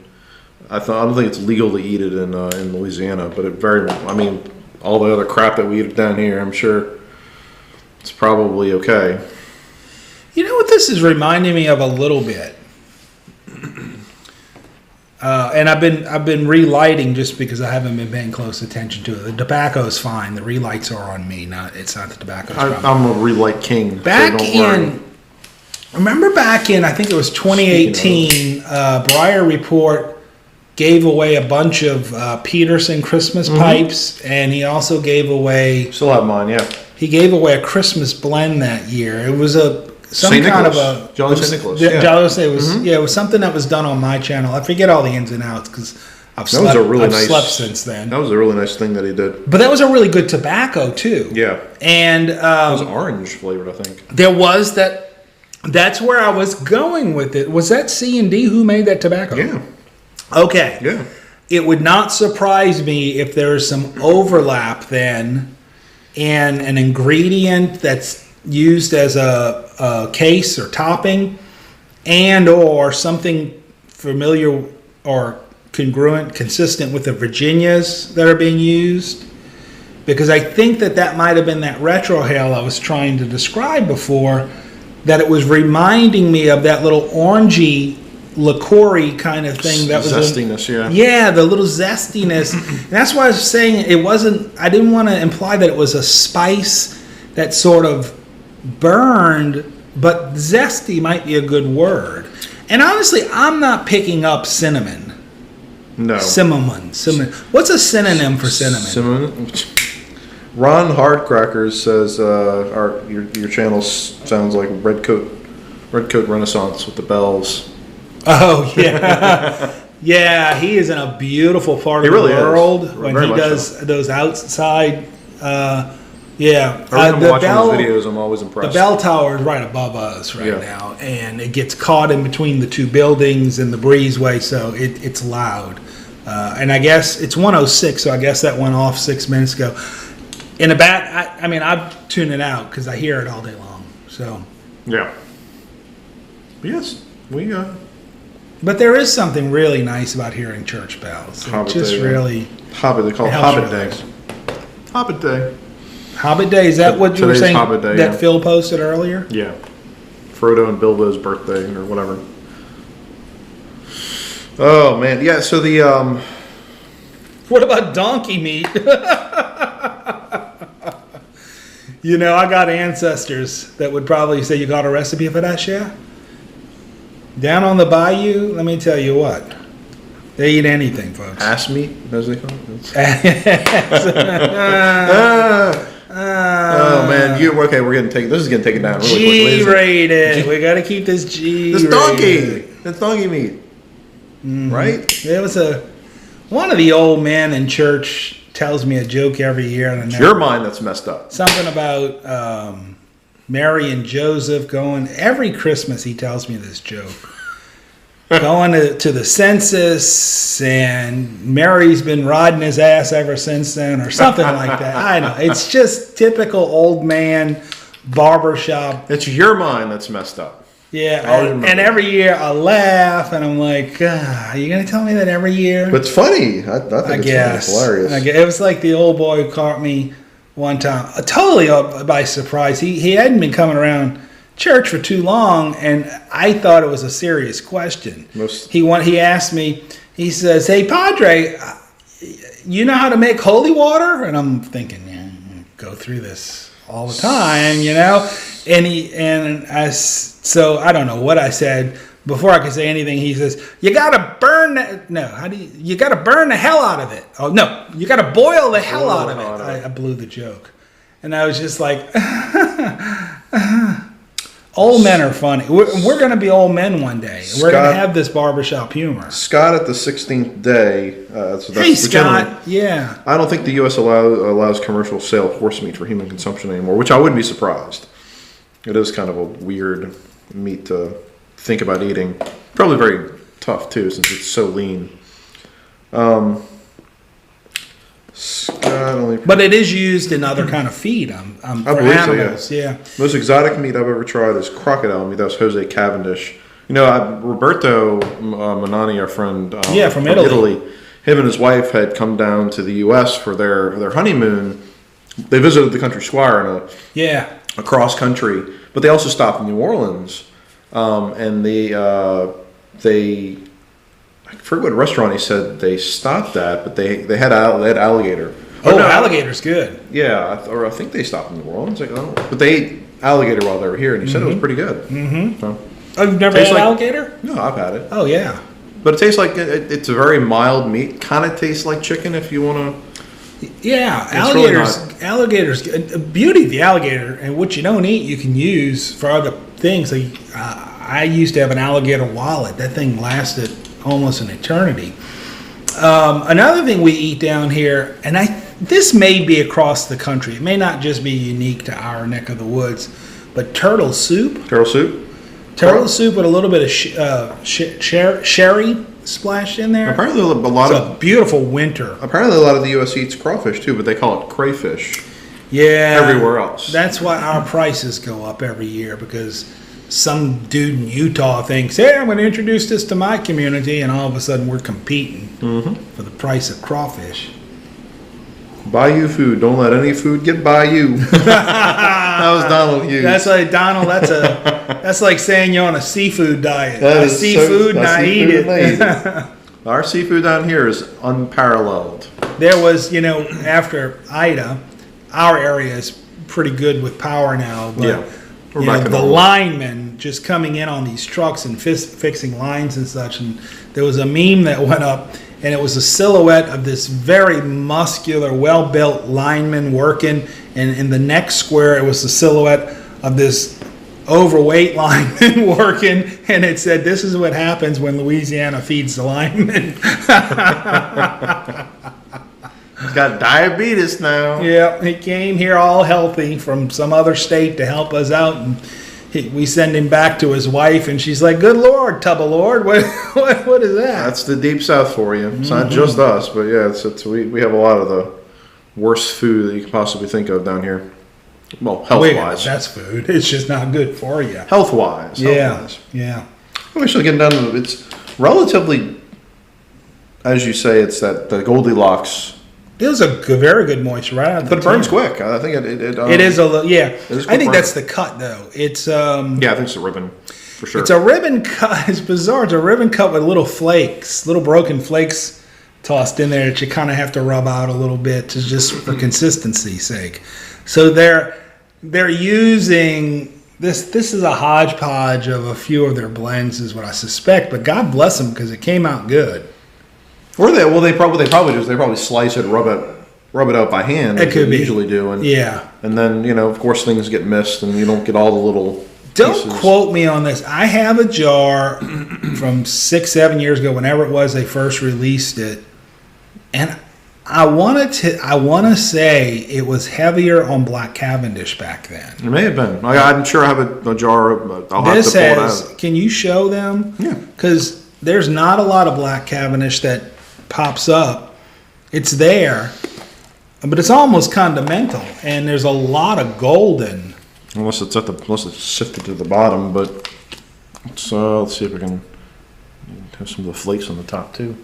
I don't think it's legal to eat it in Louisiana, but all the other crap that we eat down here, I'm sure it's probably okay. You know what this is reminding me of a little bit, and I've been relighting just because I haven't been paying close attention to it. The tobacco's fine. The relights are on me. It's not the tobacco's problem. I'm a relight king. Remember back in I think it was 2018, Breyer Report gave away a bunch of Peterson Christmas pipes, and he also gave away. Still have mine, yeah. He gave away a Christmas blend that year. It was Jolly St. Nicholas. It was something that was done on my channel. I forget all the ins and outs because I've slept since then. That was a really nice thing that he did. But that was a really good tobacco too. Yeah. And it was orange flavored, I think. There was that. That's where I was going with it. Was that C&D who made that tobacco? Yeah. Okay. Yeah. it would not surprise me if there is some overlap then in an ingredient that's used as a case or topping, and or something familiar or congruent, consistent with the Virginias that are being used. Because I think that might have been that retrohale I was trying to describe before, that it was reminding me of that little orangey, liqueur-y kind of thing. That was zestiness, yeah. Yeah, the little zestiness. And that's why I was saying it wasn't, I didn't want to imply that it was a spice that sort of burned, but zesty might be a good word. And honestly, I'm not picking up cinnamon. No. Cinnamon. What's a synonym for cinnamon? Cinnamon. Ron Hardcrackers says your channel sounds like Red Coat Renaissance with the bells. Oh yeah, yeah. He is in a beautiful part of the world when he does those outside. Yeah, I'm watching those videos. I'm always impressed. The bell tower is right above us now, and it gets caught in between the two buildings and the breezeway, so it's loud. And I guess it's 1:06, so I guess that went off 6 minutes ago. In the back, I mean, I'm tuning out because I hear it all day long. So yeah, yes, we. But there is something really nice about hearing church bells. Hobbit just Day, really. Hobbit. They call it Hobbit Day. Hobbit Day. Hobbit Day. Is that what you were saying? Hobbit Day, that Phil posted earlier? Yeah. Frodo and Bilbo's birthday or whatever. Oh man, yeah. So the. What about donkey meat? You know, I got ancestors that would probably say, you got a recipe for that, Cher? Down on the bayou, let me tell you what. They eat anything, folks. Ass meat, as they call it. Oh, man. Okay, this is getting taken down really quickly. G-rated. We got to keep this G-rated. This donkey. That's donkey meat. Mm-hmm. Right? There was one of the old men in church tells me a joke every year. And it's your mind that's messed up. Something about Mary and Joseph going. Every Christmas he tells me this joke. Going to the census, and Mary's been riding his ass ever since then, or something like that. I know. It's just typical old man barbershop. It's your mind that's messed up. Yeah, and every year I laugh, and I'm like, are you going to tell me that every year? But it's funny. I think it's funny. It's hilarious. It was like the old boy who caught me one time, totally by surprise. He hadn't been coming around church for too long, and I thought it was a serious question. He asked me, he says, "Hey, Padre, you know how to make holy water?" And I'm thinking, yeah, I go through this all the time, you know. So I don't know what I said. Before I could say anything, he says, "You gotta burn you gotta burn the hell out of it." Oh no, you gotta boil the hell out of it. I blew the joke, and I was just like, old men are funny. We're going to be old men one day. We're going to have this barbershop humor. Scott at the 16th day. Hey, Scott. Yeah. I don't think the U.S. allows commercial sale of horse meat for human consumption anymore, which I wouldn't be surprised. It is kind of a weird meat to think about eating. Probably very tough, too, since it's so lean. But it is used in other kind of feed for animals. So, yeah. Most exotic meat I've ever tried is crocodile meat. That was Jose Cavendish. You know, Roberto Manani, our friend from Italy. Him and his wife had come down to the U.S. for their honeymoon. They visited the country squire in a cross country, but they also stopped in New Orleans, and they I forget what restaurant he said they stopped at, but they had alligator. Alligator's good. Yeah, I think they stopped in New Orleans. But they ate alligator while they were here, and he said it was pretty good. Mm-hmm. So, you've never had alligator? No, I've had it. Oh, yeah. But it tastes like it's a very mild meat. Kind of tastes like chicken if you want to. Yeah, alligators. The beauty of the alligator, and what you don't eat, you can use for other things. Like, I used to have an alligator wallet. That thing lasted almost an eternity. Another thing we eat down here, and this may be across the country. It may not just be unique to our neck of the woods, but turtle soup. Turtle soup? Turtle soup with a little bit of sherry. splashed in there. Apparently, a lot It's of a beautiful winter. apparently a lot of the U.S. eats crawfish too, but they call it crayfish. Yeah, Everywhere else. That's why our prices go up every year, because some dude in Utah thinks, hey, I'm going to introduce this to my community, and all of a sudden we're competing for the price of crawfish. Bayou food. Don't let any food get by you. That was Donald Hughes. That's like, Donald, that's like saying you're on a seafood diet. That I is seafood so- and I eat it. Our seafood down here is unparalleled. There was, after Ida, our area is pretty good with power now. But, Yeah. We're you back know, to the normal. linemen just coming in on these trucks and fixing lines and such. And there was a meme that went up, and it was a silhouette of this very muscular, well-built lineman working. And in the next square, it was the silhouette of this overweight lineman working. And it said, this is what happens when Louisiana feeds the linemen. He's got diabetes now. Yeah, he came here all healthy from some other state to help us out, and we send him back to his wife, and she's like, "Good Lord, Tubba Lord, what is that?" That's the deep South for you. It's not just us, but yeah, we have a lot of the worst food that you can possibly think of down here. Well, health-wise. That's food. It's just not good for you. Health-wise. Yeah. I'm actually getting down to it's relatively, as you say, it's that the Goldilocks. It was a very good moisture right out of the But it burns tin. quick. I think it It is a little, yeah. is quick I think burn. that's the cut though. It's Yeah, I think it's a ribbon for sure. It's a ribbon cut. It's bizarre. It's a ribbon cut with little flakes, little broken flakes tossed in there that you kind of have to rub out a little bit to just for consistency's sake. So they're using this. This is a hodgepodge of a few of their blends, is what I suspect. But God bless them, because it came out good. Or they probably slice it, rub it out by hand. It could they be. usually do, and Yeah. and then of course things get missed, and you don't get all the little. Don't pieces. quote me on this. I have a jar from 6-7 years ago, whenever it was they first released it, and I want to say it was heavier on Black Cavendish back then. It may have been. I'm sure I have a jar. I'll have This to pull it has. out. Can you show them? Yeah. Because there's not a lot of Black Cavendish that pops up. It's there, but it's almost fundamental, and there's a lot of golden. Unless it's sifted to the bottom, but let's see if we can have some of the flakes on the top too.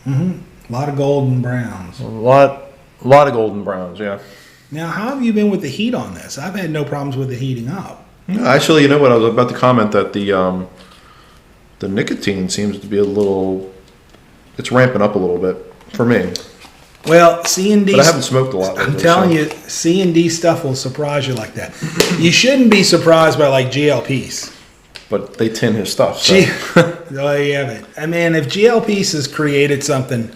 A lot of golden browns. A lot of golden browns. Yeah. Now, how have you been with the heat on this? I've had no problems with it heating up. Actually, you know what? I was about to comment that the nicotine seems to be it's ramping up a little bit for me. Well, C&D. But I haven't smoked a lot lately. I'm telling you, C&D stuff will surprise you like that. You shouldn't be surprised by like GLPs. But they tin his stuff. So. Oh, you have it. I mean, if GLPs has created something,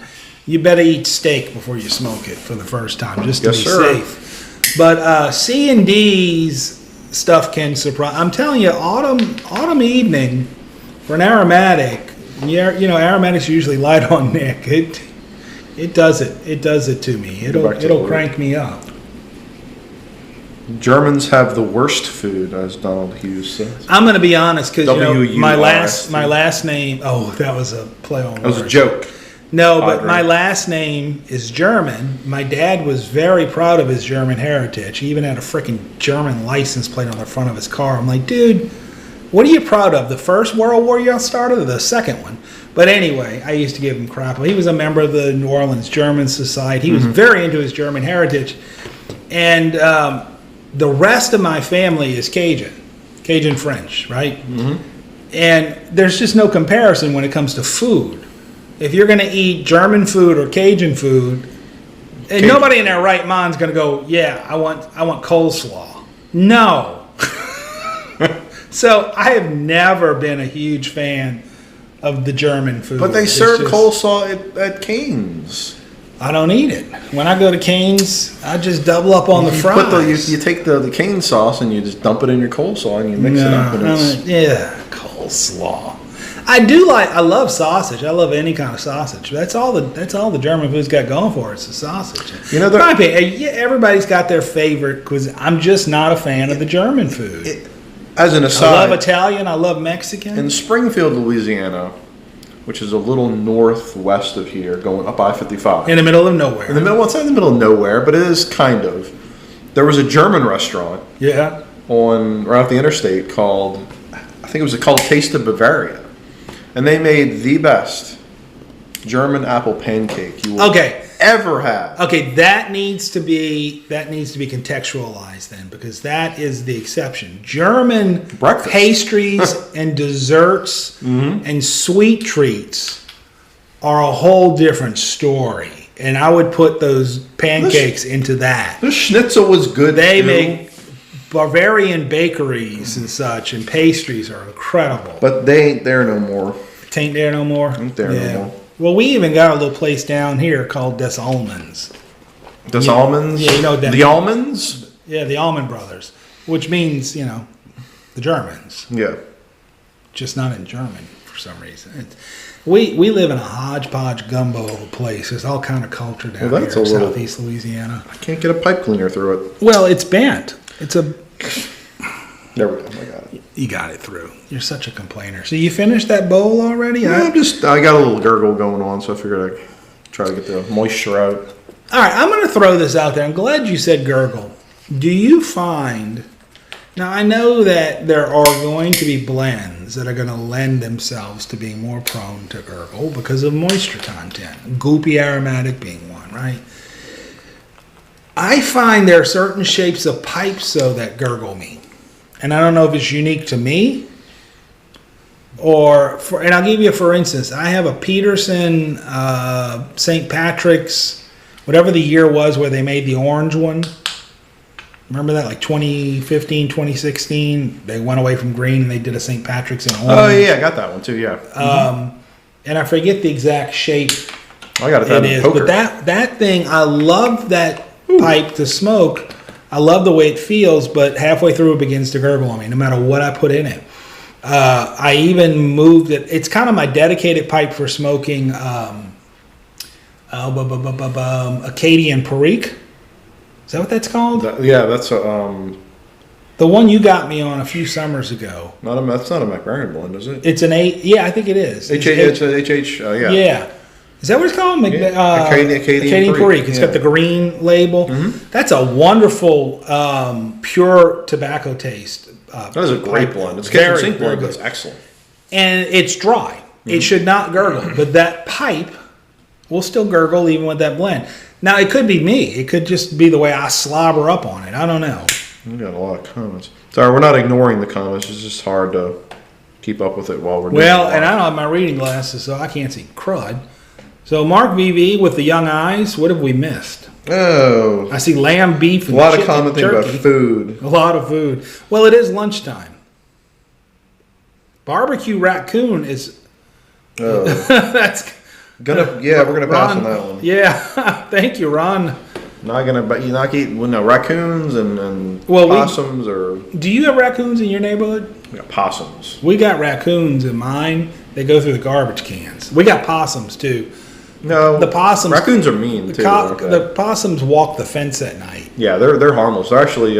you better eat steak before you smoke it for the first time, just to Yes, be sir. safe. But C&D's stuff can surprise. I'm telling you, autumn evening for an aromatic. Aromatics usually light on Nick. It does it. It does it to me. It'll crank me up. Germans have the worst food, as Donald Hughes says. I'm going to be honest, because my WURST. last name. Oh, that was a play on words. That was a joke. No, but Padre. my last name is German. My dad was very proud of his German heritage. He even had a freaking German license plate on the front of his car. I'm like, dude, what are you proud of? The First World War you started, or the second one? But anyway, I used to give him crap. He was a member of the New Orleans German Society. He was very into his German heritage. And the rest of my family is Cajun French, right? Mm-hmm. And there's just no comparison when it comes to food. If you're going to eat German food or Cajun food, and nobody in their right mind's going to go, yeah, I want coleslaw. No. So I have never been a huge fan of the German food. But they It's serve just- coleslaw at Cane's. I don't eat it. When I go to Cane's, I just double up on the fries. You take the cane sauce and you just dump it in your coleslaw and you mix it up. And Coleslaw. I love sausage. I love any kind of sausage. That's all the German food's got going for it. It's the sausage. My opinion, everybody's got their favorite cuisine. I'm just not a fan of the German food. As an aside, I love Italian. I love Mexican. in Springfield, Louisiana, which is a little northwest of here, going up I-55. In the middle of nowhere. Well, it's not in the middle of nowhere, but it is kind of. There was a German restaurant Yeah. right off the interstate called, I think it was called Taste of Bavaria. And they made the best German apple pancake you will ever have. Okay, that needs to be contextualized then, because that is the exception. German Breakfast. pastries and desserts and sweet treats are a whole different story. And I would put those pancakes into that. The schnitzel was good. They too. make Bavarian bakeries and such, and pastries are incredible. But they ain't there no more. Tain't there no more? Ain't there no more. Well, we even got a little place down here called Des Almonds. Des Almonds? Yeah, you know the Almonds? Yeah, the Almond Brothers, which means, the Germans. Yeah. Just not in German for some reason. We live in a hodgepodge gumbo of a place. There's all kind of culture down here in Southeast Louisiana. I can't get a pipe cleaner through it. Well, it's bent. It's a... There we go. I got it. You got it through. You're such a complainer. So you finished that bowl already? Yeah, I got a little gurgle going on, so I figured I'd try to get the moisture out. All right, I'm going to throw this out there. I'm glad you said gurgle. Do you find... Now, I know that there are going to be blends that are going to lend themselves to being more prone to gurgle because of moisture content. Goopy aromatic being one, right? I find there are certain shapes of pipes, though, that gurgle me. And I don't know if it's unique to me and I'll give you for instance, I have a Peterson St. Patrick's, whatever the year was where they made the orange one. Remember that, like 2015, 2016? They went away from green and they did a St. Patrick's in orange. Oh, yeah, I got that one too, yeah. And I forget the exact shape I got it is. poker. But that thing, I love that pipe to smoke. I love the way it feels, but halfway through it begins to gurgle on me, no matter what I put in it. I even moved it. It's kind of my dedicated pipe for smoking Acadian Perique. Is that what that's called? That's the one you got me on a few summers ago. That's not a McBurney blend, is it? It's an I think it is. It's HH, yeah. Yeah. Is that what it's called? Acadian Perique. It's got the green label. Mm-hmm. That's a wonderful, pure tobacco taste. That is a great blend. It's kitchen sink blend, but it's excellent. And it's dry. Mm-hmm. It should not gurgle. But that pipe will still gurgle even with that blend. Now, it could be me. It could just be the way I slobber up on it. I don't know. We got a lot of comments. Sorry, we're not ignoring the comments. It's just hard to keep up with it while we're doing it. Well, and I don't have my reading glasses, so I can't see crud. So, Mark V.V. with the young eyes, what have we missed? Oh. I see lamb, beef, and a lot of commenting about food. A lot of food. Well, it is lunchtime. Barbecue raccoon is... Oh. That's... we're gonna pass on that one. Yeah, thank you, Ron. Not eat raccoons and possums or. Do you have raccoons in your neighborhood? We got possums. We got raccoons in mine. They go through the garbage cans. We got possums too. No, the possums. Raccoons are mean too. The possums walk the fence at night. Yeah, they're harmless. They're actually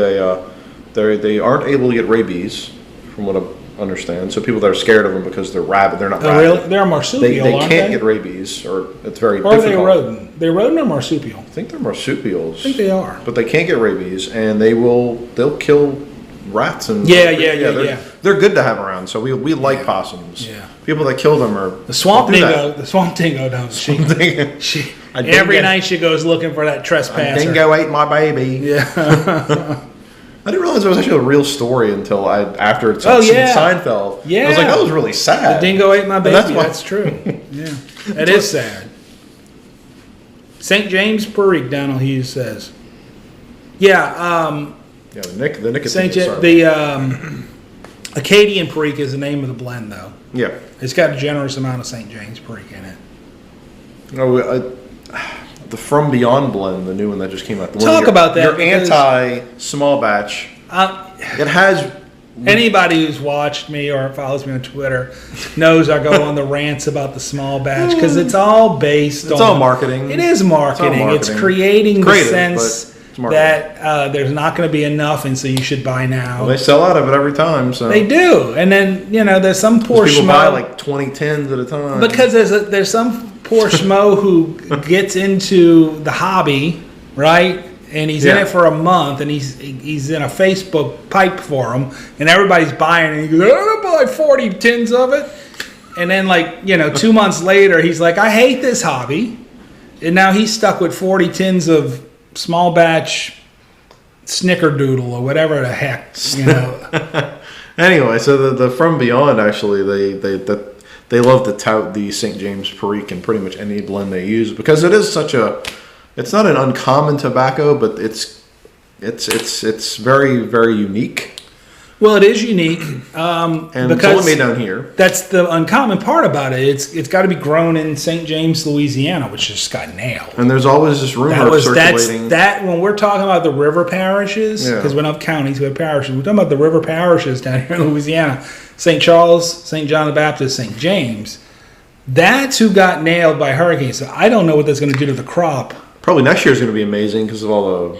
they aren't able to get rabies, from what I understand. So people that are scared of them because they're rabid, they're not rabid. Really? They're marsupial. They can't get rabies, or it's very difficult. Or are they rodent? They're rodent or marsupial? I think they're marsupials. I think they are. But they can't get rabies, and they'll kill rats and yeah. They're good to have around. So we like possums. Yeah. People that kill them are the swamp dingo. The swamp dingo don't. She every night she goes looking for that trespasser. Dingo ate my baby. Yeah. I didn't realize it was actually a real story until after it's seen Seinfeld. Yeah. I was like, that was really sad. The dingo ate my baby. That's true. Yeah. That is sad. St. James Perique, Donald Hughes says. Yeah. The nicotine. The Acadian Perique is the name of the blend, though. Yeah. It's got a generous amount of St. James Perique in it. The From Beyond blend, the new one that just came out. Talk about that. Your anti-small batch. It has... Anybody who's watched me or follows me on Twitter knows I go on the rants about the small batch because it's all based on... It's all marketing. It is marketing. It's creating the sense that there's not going to be enough, and so you should buy now. Well, they sell out of it every time. So they do, and then there's some poor people schmo buy like 20 tins at a time because there's some poor schmo who gets into the hobby, right? And he's in it for a month, and he's in a Facebook pipe forum, and everybody's buying it. And he goes, "I'm gonna buy 40 tins of it," and then 2 months later, he's like, "I hate this hobby," and now he's stuck with 40 tins of small batch snickerdoodle or whatever the heck, Anyway, so the From Beyond actually they love to tout the St. James Perique in pretty much any blend they use because it is it's not an uncommon tobacco, but it's very, very unique. Well, it is unique, and because it's only made down here. That's the uncommon part about it. It's got to be grown in St. James, Louisiana, which just got nailed. And there's always this rumor circulating. When we're talking about the river parishes, because we're not counties, we have parishes. We're talking about the river parishes down here in Louisiana: St. Charles, St. John the Baptist, St. James. That's who got nailed by hurricanes. So I don't know what that's going to do to the crop. Probably next year is going to be amazing because of all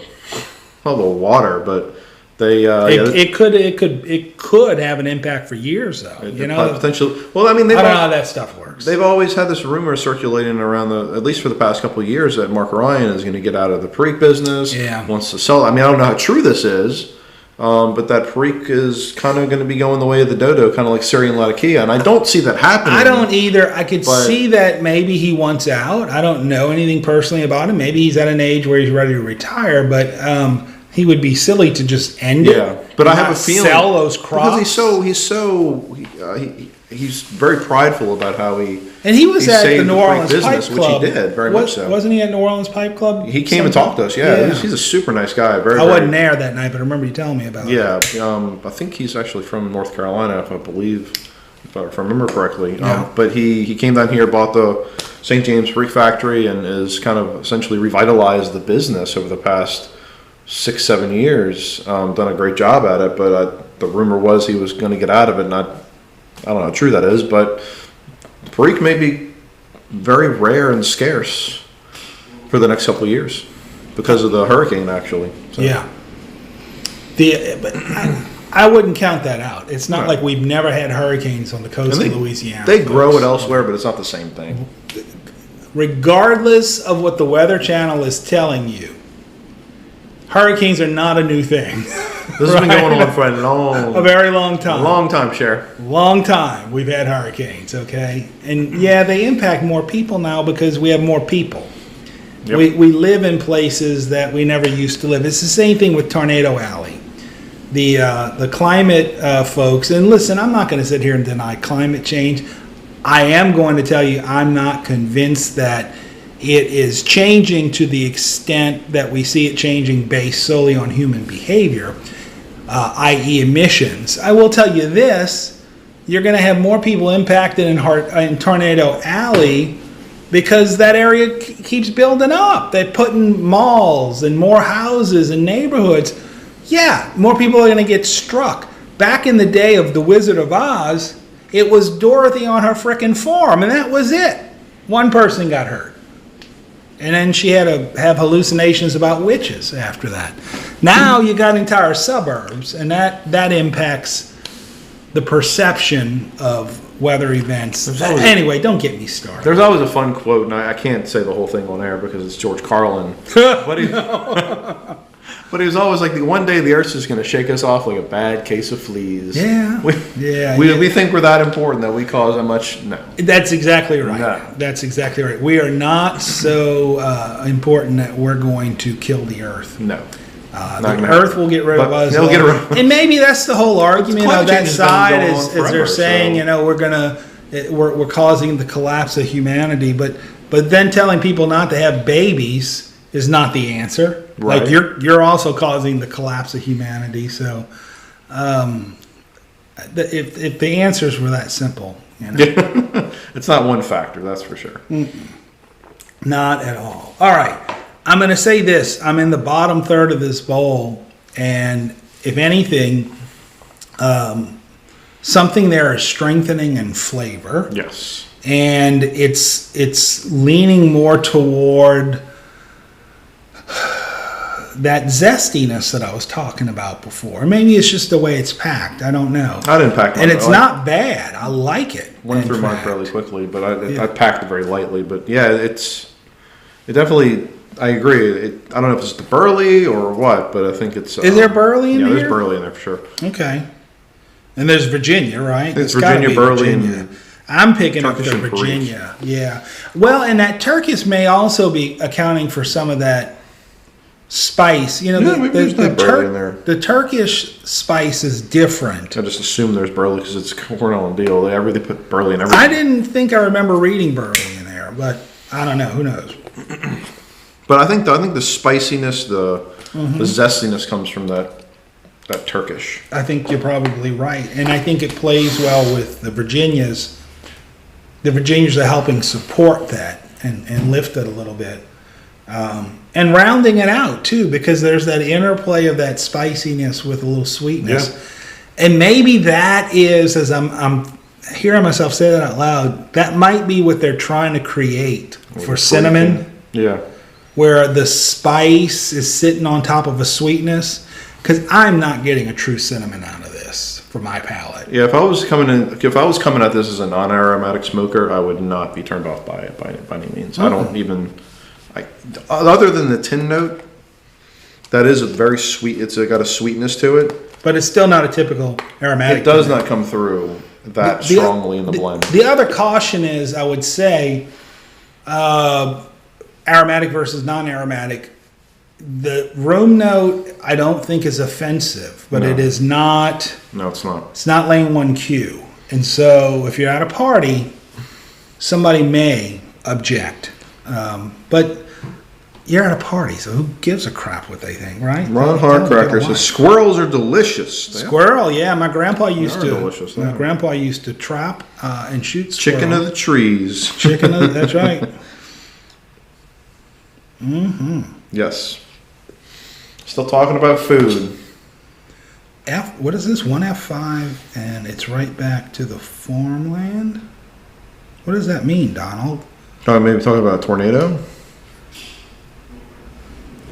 the water, but. It could have an impact for years though. Potential. Well, I mean, I don't know how that stuff works. They've always had this rumor circulating around at least for the past couple of years that Mark Ryan is going to get out of the Perique business. Yeah. Wants to sell. I mean, I don't know how true this is, but that Perique is kind of going to be going the way of the dodo, kind of like Syrian Latakia, and I don't see that happening. I don't either. I could see that maybe he wants out. I don't know anything personally about him. Maybe he's at an age where he's ready to retire, but. He would be silly to just end it. Yeah, but I have a feeling sell those crops because he's very prideful about how he was at the New Orleans Pipe Club, which he did very much so. Wasn't he at New Orleans Pipe Club? He came and talked to us. Yeah. He's a super nice guy. I wasn't there that night, but I remember you telling me about it. Yeah, I think he's actually from North Carolina, if I remember correctly. Yeah. But he came down here, bought the St. James Perique factory, and is kind of essentially revitalized the business over the past 6-7 years, done a great job at it, but the rumor was he was going to get out of it. I don't know how true that is, but Perique may be very rare and scarce for the next couple of years because of the hurricane, actually. So. Yeah. But I wouldn't count that out. It's not like we've never had hurricanes on the coast of Louisiana. They grow it elsewhere, but it's not the same thing. Regardless of what the Weather Channel is telling you, hurricanes are not a new thing. This has been going on for a very long time. A long time, Cher. Long time we've had hurricanes, okay? And they impact more people now because we have more people. Yep. We live in places that we never used to live. It's the same thing with Tornado Alley. The climate folks, and listen, I'm not going to sit here and deny climate change. I am going to tell you I'm not convinced that it is changing to the extent that we see it changing based solely on human behavior, i.e. emissions. I will tell you this, you're going to have more people impacted in Tornado Alley because that area keeps building up. They're putting malls and more houses and neighborhoods. Yeah, more people are going to get struck. Back in the day of The Wizard of Oz, it was Dorothy on her frickin' farm, and that was it. One person got hurt. And then she had to have hallucinations about witches after that. Now you got entire suburbs, and that impacts the perception of weather events. Anyway, don't get me started. There's always a fun quote, and I can't say the whole thing on air because it's George Carlin. But he was always like, one day the earth's just going to shake us off like a bad case of fleas. Yeah. We think we're that important that we cause that much. No. That's exactly right. No. That's exactly right. We are not so important that we're going to kill the earth. No. The earth will get rid of us. They'll get rid of us. And maybe that's the whole argument of that side is they're saying, so. we're causing the collapse of humanity, but then telling people not to have babies is not the answer. Right. Like you're also causing the collapse of humanity. So, if the answers were that simple, it's not one factor, that's for sure. Not at all. All right, I'm going to say this: I'm in the bottom third of this bowl, and if anything, something there is strengthening in flavor. Yes, and it's leaning more toward that zestiness that I was talking about before. Maybe it's just the way it's packed. I don't know. I didn't pack mine. And it's not bad. I like it. Went through mine fairly quickly, but I packed it very lightly. But yeah, it definitely. I agree. I don't know if it's the burley or what, but I think it's. Is there burley in there? Yeah, there's burley in there for sure. Okay. And there's Virginia, right? It's Virginia, burley, and I'm picking up Turkish the and Virginia. Yeah. Well, and that Turkish may also be accounting for some of that spice. You know, the Turkish spice is different. I just assume there's burley because it's Cornell and Deal. They put burley in everything. I didn't think I remember reading burley in there, but I don't know. Who knows? But I think the spiciness, the zestiness comes from that Turkish. I think you're probably right, and I think it plays well with the Virginias. The Virginias are helping support that and lift it a little bit. And rounding it out too, because there's that interplay of that spiciness with a little sweetness. Yeah. And maybe that is, as I'm hearing myself say that out loud, that might be what they're trying to create for cinnamon. Yeah. Where the spice is sitting on top of a sweetness. Because I'm not getting a true cinnamon out of this for my palate. Yeah, if I was coming at this as a non-aromatic smoker, I would not be turned off by it by any means. I don't even. Other than the tin note, that is a very sweet. It's got a sweetness to it, but it's still not a typical aromatic. It does not come through that strongly in the blend. The other caution is, I would say, aromatic versus non-aromatic. The room note, I don't think is offensive, but it is not. No, it's not. It's not lane 1Q, and so if you're at a party, somebody may object, but you're at a party, so who gives a crap what they think, right? Ron Hardcracker says squirrels are delicious. Squirrel, yeah. My grandpa used to. Delicious, my grandpa used to trap and shoot squirrel. Chicken of the trees. That's right. Mm-hmm. Yes. Still talking about food. What is this? 1F5, and it's right back to the farmland? What does that mean, Donald? Maybe talking about a tornado?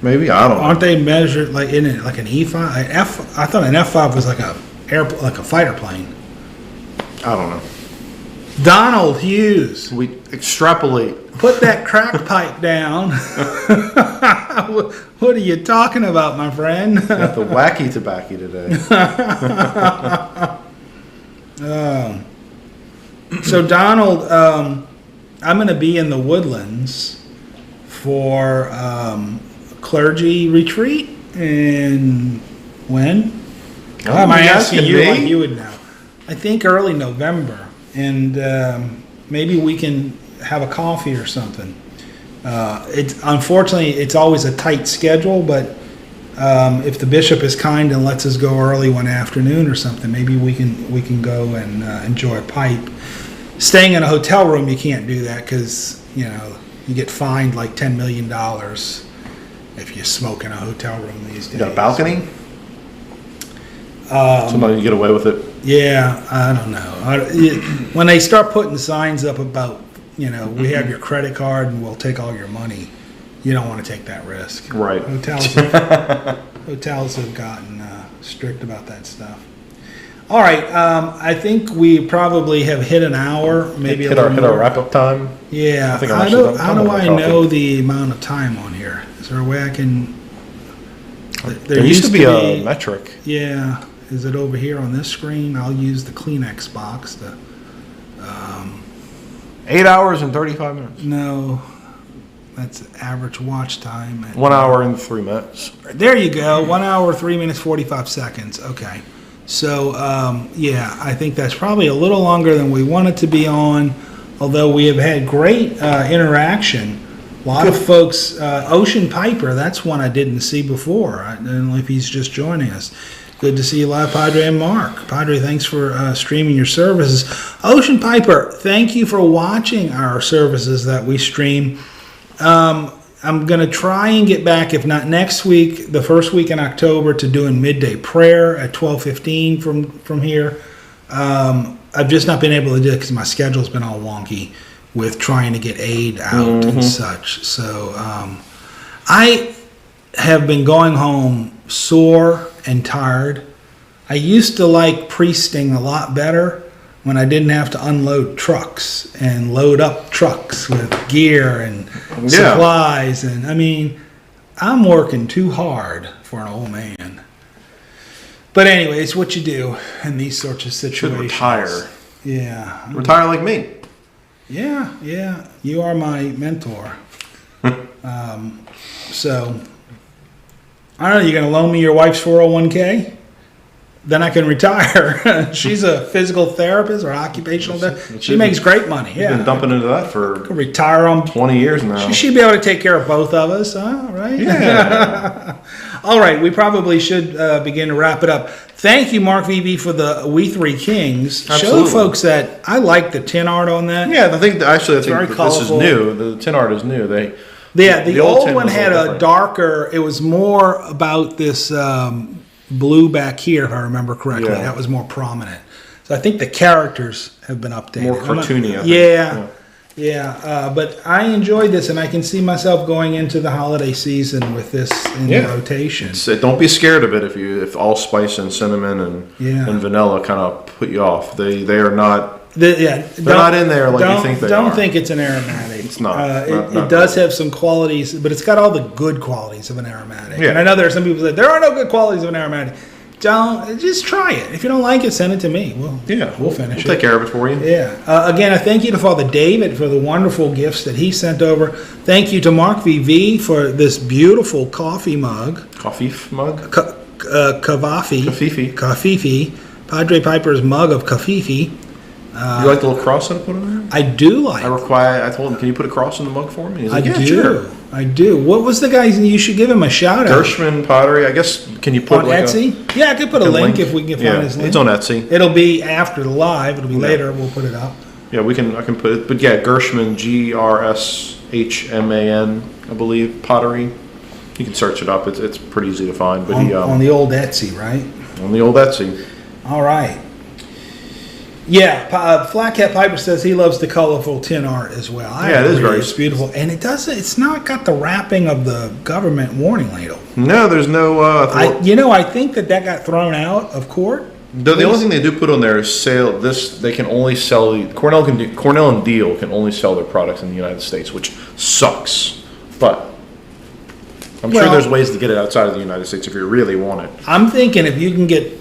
Maybe, I don't know. Aren't they measured like in it like an E5? I thought an F5 was like a fighter plane. I don't know. Donald Hughes. We extrapolate. Put that crack pipe down. What are you talking about, my friend? Got the wacky tobacco today. So Donald, I'm going to be in the Woodlands for clergy retreat, and when? Why am I asking you like you would know? I think early November, and maybe we can have a coffee or something. Unfortunately, it's always a tight schedule, but if the bishop is kind and lets us go early one afternoon or something, maybe we can go and enjoy a pipe. Staying in a hotel room, you can't do that because you get fined like $10 million if you smoke in a hotel room these days. You got a balcony? Somebody can get away with it. Yeah, I don't know. When they start putting signs up about, we have your credit card and we'll take all your money, you don't want to take that risk. Right. Hotels have gotten strict about that stuff. All right, I think we probably have hit an hour, maybe hit our wrap-up time. Yeah. How do I know the amount of time on here? Is there a way I can? There used to be a metric. Yeah. Is it over here on this screen? I'll use the Kleenex box. 8 hours and 35 minutes. No, that's average watch time. 1 hour and 3 minutes. There you go. 1 hour, 3 minutes, 45 seconds. Okay. So, I think that's probably a little longer than we wanted to be on, although we have had great interaction. A lot of folks, Ocean Piper, that's one I didn't see before. I don't know if he's just joining us. Good to see you live, Padre and Mark. Padre, thanks for streaming your services. Ocean Piper, thank you for watching our services that we stream. I'm going to try and get back, if not next week, the first week in October, to doing midday prayer at 12:15 from here. I've just not been able to do it because my schedule's been all wonky with trying to get aid out and such. So have been going home sore and tired. I used to like priesting a lot better when I didn't have to unload trucks and load up trucks with gear and supplies. And I mean, I'm working too hard for an old man. But anyway, it's what you do in these sorts of situations. Should retire. Yeah. Retire like me. Yeah. You are my mentor. So, I don't know, you're going to loan me your wife's 401k? Then I can retire. She's a physical therapist or occupational therapist. She makes great money. Yeah. You've been dumping into that for retire on 20 years now. She should be able to take care of both of us, huh? Right? Yeah. All right, we probably should begin to wrap it up. Thank you, Mark V.V., for the We Three Kings. Absolutely. Show folks that I like the tin art on that. Yeah, I think that very this is new. The tin art is new. The old one had a darker. It was more about this blue back here, if I remember correctly. Yeah. That was more prominent. So I think the characters have been updated. More cartoony. Yeah. But I enjoyed this, and I can see myself going into the holiday season with this in rotation. Don't be scared of it if allspice and cinnamon and vanilla kind of put you off. They are not. They're not in there like you think they are. Don't think it's an aromatic. It's not. It does have some qualities, but it's got all the good qualities of an aromatic. Yeah. And I know there are some people that there are no good qualities of an aromatic. Just try it. If you don't like it, send it to me. We'll finish it. We'll take care of it for you. Yeah. Again, I thank you to Father David for the wonderful gifts that he sent over. Thank you to Mark V.V. for this beautiful coffee mug. Coffee mug? Kafifi. Padre Piper's mug of Kafifi. You like the little cross that I put on there? I do like. I told him, can you put a cross in the mug for me? He's like, Sure. I do. What was the guy's? You should give him a shout out. Gershman Pottery. I guess. Can you put on Etsy? Yeah, I could put a link if we can find his link. It's on Etsy. It'll be after the live. It'll be later. We'll put it up. Yeah, I can put it. But yeah, Gershman, Grshman, I believe, Pottery. You can search it up. It's pretty easy to find. But on the old Etsy, right? On the old Etsy. All right. Yeah, Flat Cat Piper says he loves the colorful tin art as well. It is very. It's beautiful, and it's not got the wrapping of the government warning label. No, there's no. I think that got thrown out of court. The only thing they do put on there is sale. They can only sell Cornell and Deal can only sell their products in the United States, which sucks. But I'm sure there's ways to get it outside of the United States if you really want it. I'm thinking if you can get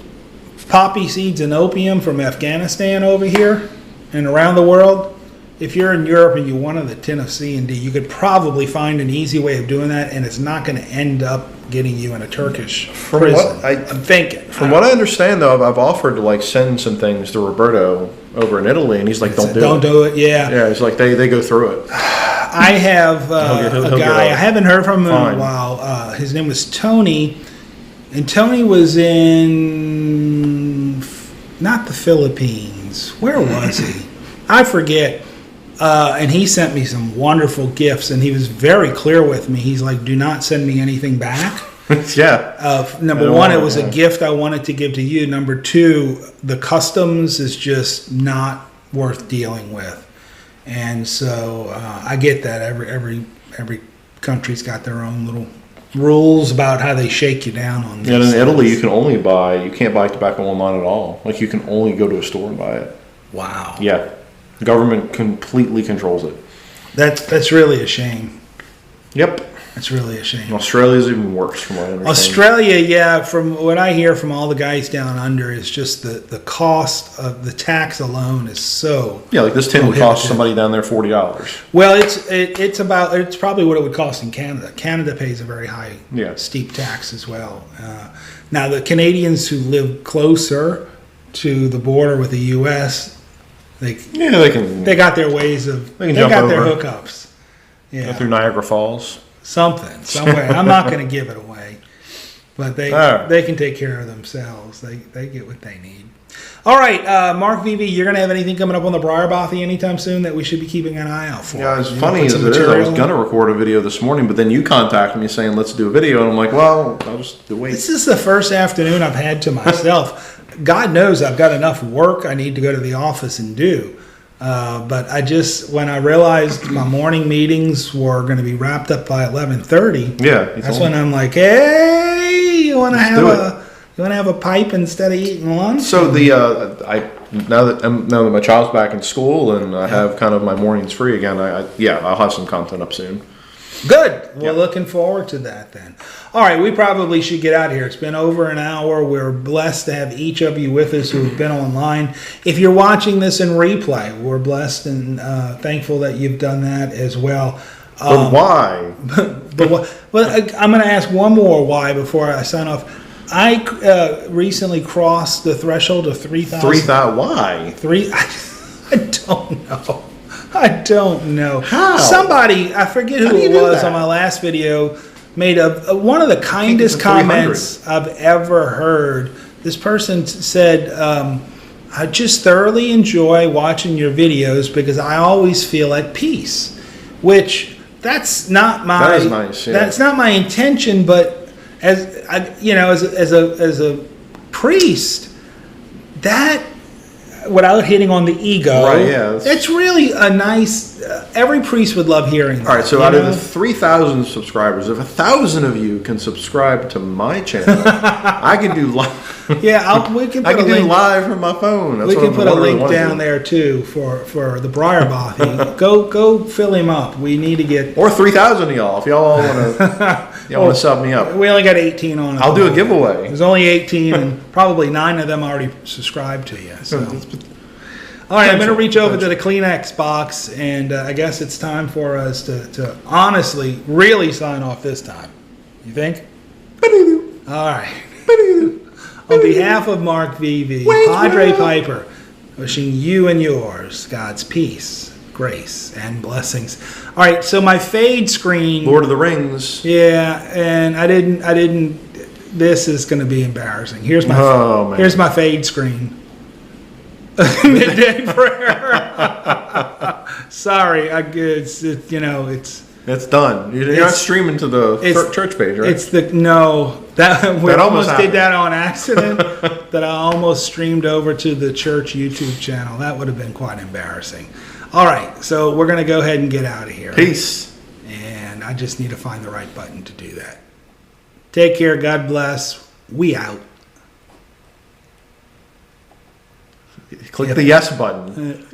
poppy seeds and opium from Afghanistan over here and around the world, if you're in Europe and you wanted the tin of C and D, you could probably find an easy way of doing that, and it's not going to end up getting you in a Turkish prison. I'm thinking. From what I understand, though, I've offered to send some things to Roberto over in Italy, and he's like, "Don't do it." Yeah. Yeah, it's like they go through it. I have a guy. I haven't heard from him in a while. His name was Tony, and Tony was in not the Philippines. Where was he? I forget. And he sent me some wonderful gifts, and he was very clear with me. He's like, "Do not send me anything back." Yeah. Number one, it was a gift I wanted to give to you. Number two, the customs is just not worth dealing with, and so I get that. Every country's got their own little rules about how they shake you down on. Yeah, in Italy, you can't buy tobacco online at all. You can only go to a store and buy it. Wow. Yeah. The government completely controls it. That's really a shame. Yep. That's really a shame. Australia's even worse from what I understand. Australia, from what I hear from all the guys down under, is just the cost of the tax alone is so. Yeah, this tin would cost somebody down there $40. Well, it's probably what it would cost in Canada. Canada pays a very high, steep tax as well. Now the Canadians who live closer to the border with the U.S. They got their ways of. They got their hookups. Yeah. Go through Niagara Falls. Somewhere. I'm not going to give it away, but they can take care of themselves. They get what they need. All right, Mark V.V., you're going to have anything coming up on the Briar Bothy anytime soon that we should be keeping an eye out for? Yeah, as funny as it is, I was going to record a video this morning, but then you contacted me saying, let's do a video, and I'm like, well, I'll just wait. This is the first afternoon I've had to myself. God knows I've got enough work I need to go to the office and do. But when I realized my morning meetings were going to be wrapped up by 11:30, that's when I'm like, hey, you want to have a pipe instead of eating lunch? So now that my child's back in school and I have kind of my mornings free again, I'll have some content up soon. Good. We're looking forward to that then. All right, we probably should get out of here. It's been over an hour. We're blessed to have each of you with us who've been online. If you're watching this in replay, we're blessed and thankful that you've done that as well. But why? I'm going to ask one more why before I sign off. I recently crossed the threshold of 3,000. 3,000? Why? I don't know. I don't know. How? Somebody, I forget who it was on my last video, made one of the kindest comments I've ever heard. This person said, I just thoroughly enjoy watching your videos because I always feel at peace. Which, that's not my... That is nice, yeah. That's not my intention, but as a priest, that... without hitting on the ego, right? Yeah, it's really a nice. Every priest would love hearing that. All right, so out of the 3,000 subscribers, if 1,000 of you can subscribe to my channel, I can do live. Yeah, we can. I can do live from my phone. We can put a link down there too for the Briarboth. Go fill him up. We need to get 3,000 of y'all if y'all all want to sub me up. We only got 18 on it. I'll do a giveaway. There's only 18, and probably 9 of them already subscribed to you. So. All right, I'm going to reach over to the Kleenex box, and I guess it's time for us to honestly, really sign off this time. You think? All right. On behalf of Mark V.V., Padre Piper, wishing you and yours God's peace, grace, and blessings. All right, so my fade screen... Lord of the Rings. Yeah, and I didn't... This is going to be embarrassing. Here's my fade screen. Midday prayer. Sorry, it's done. You're not streaming to the church page, right? We almost did that on accident. That I almost streamed over to the church YouTube channel. That would have been quite embarrassing. All right, so we're going to go ahead and get out of here. Peace. And I just need to find the right button to do that. Take care. God bless. We out. Click the yes button.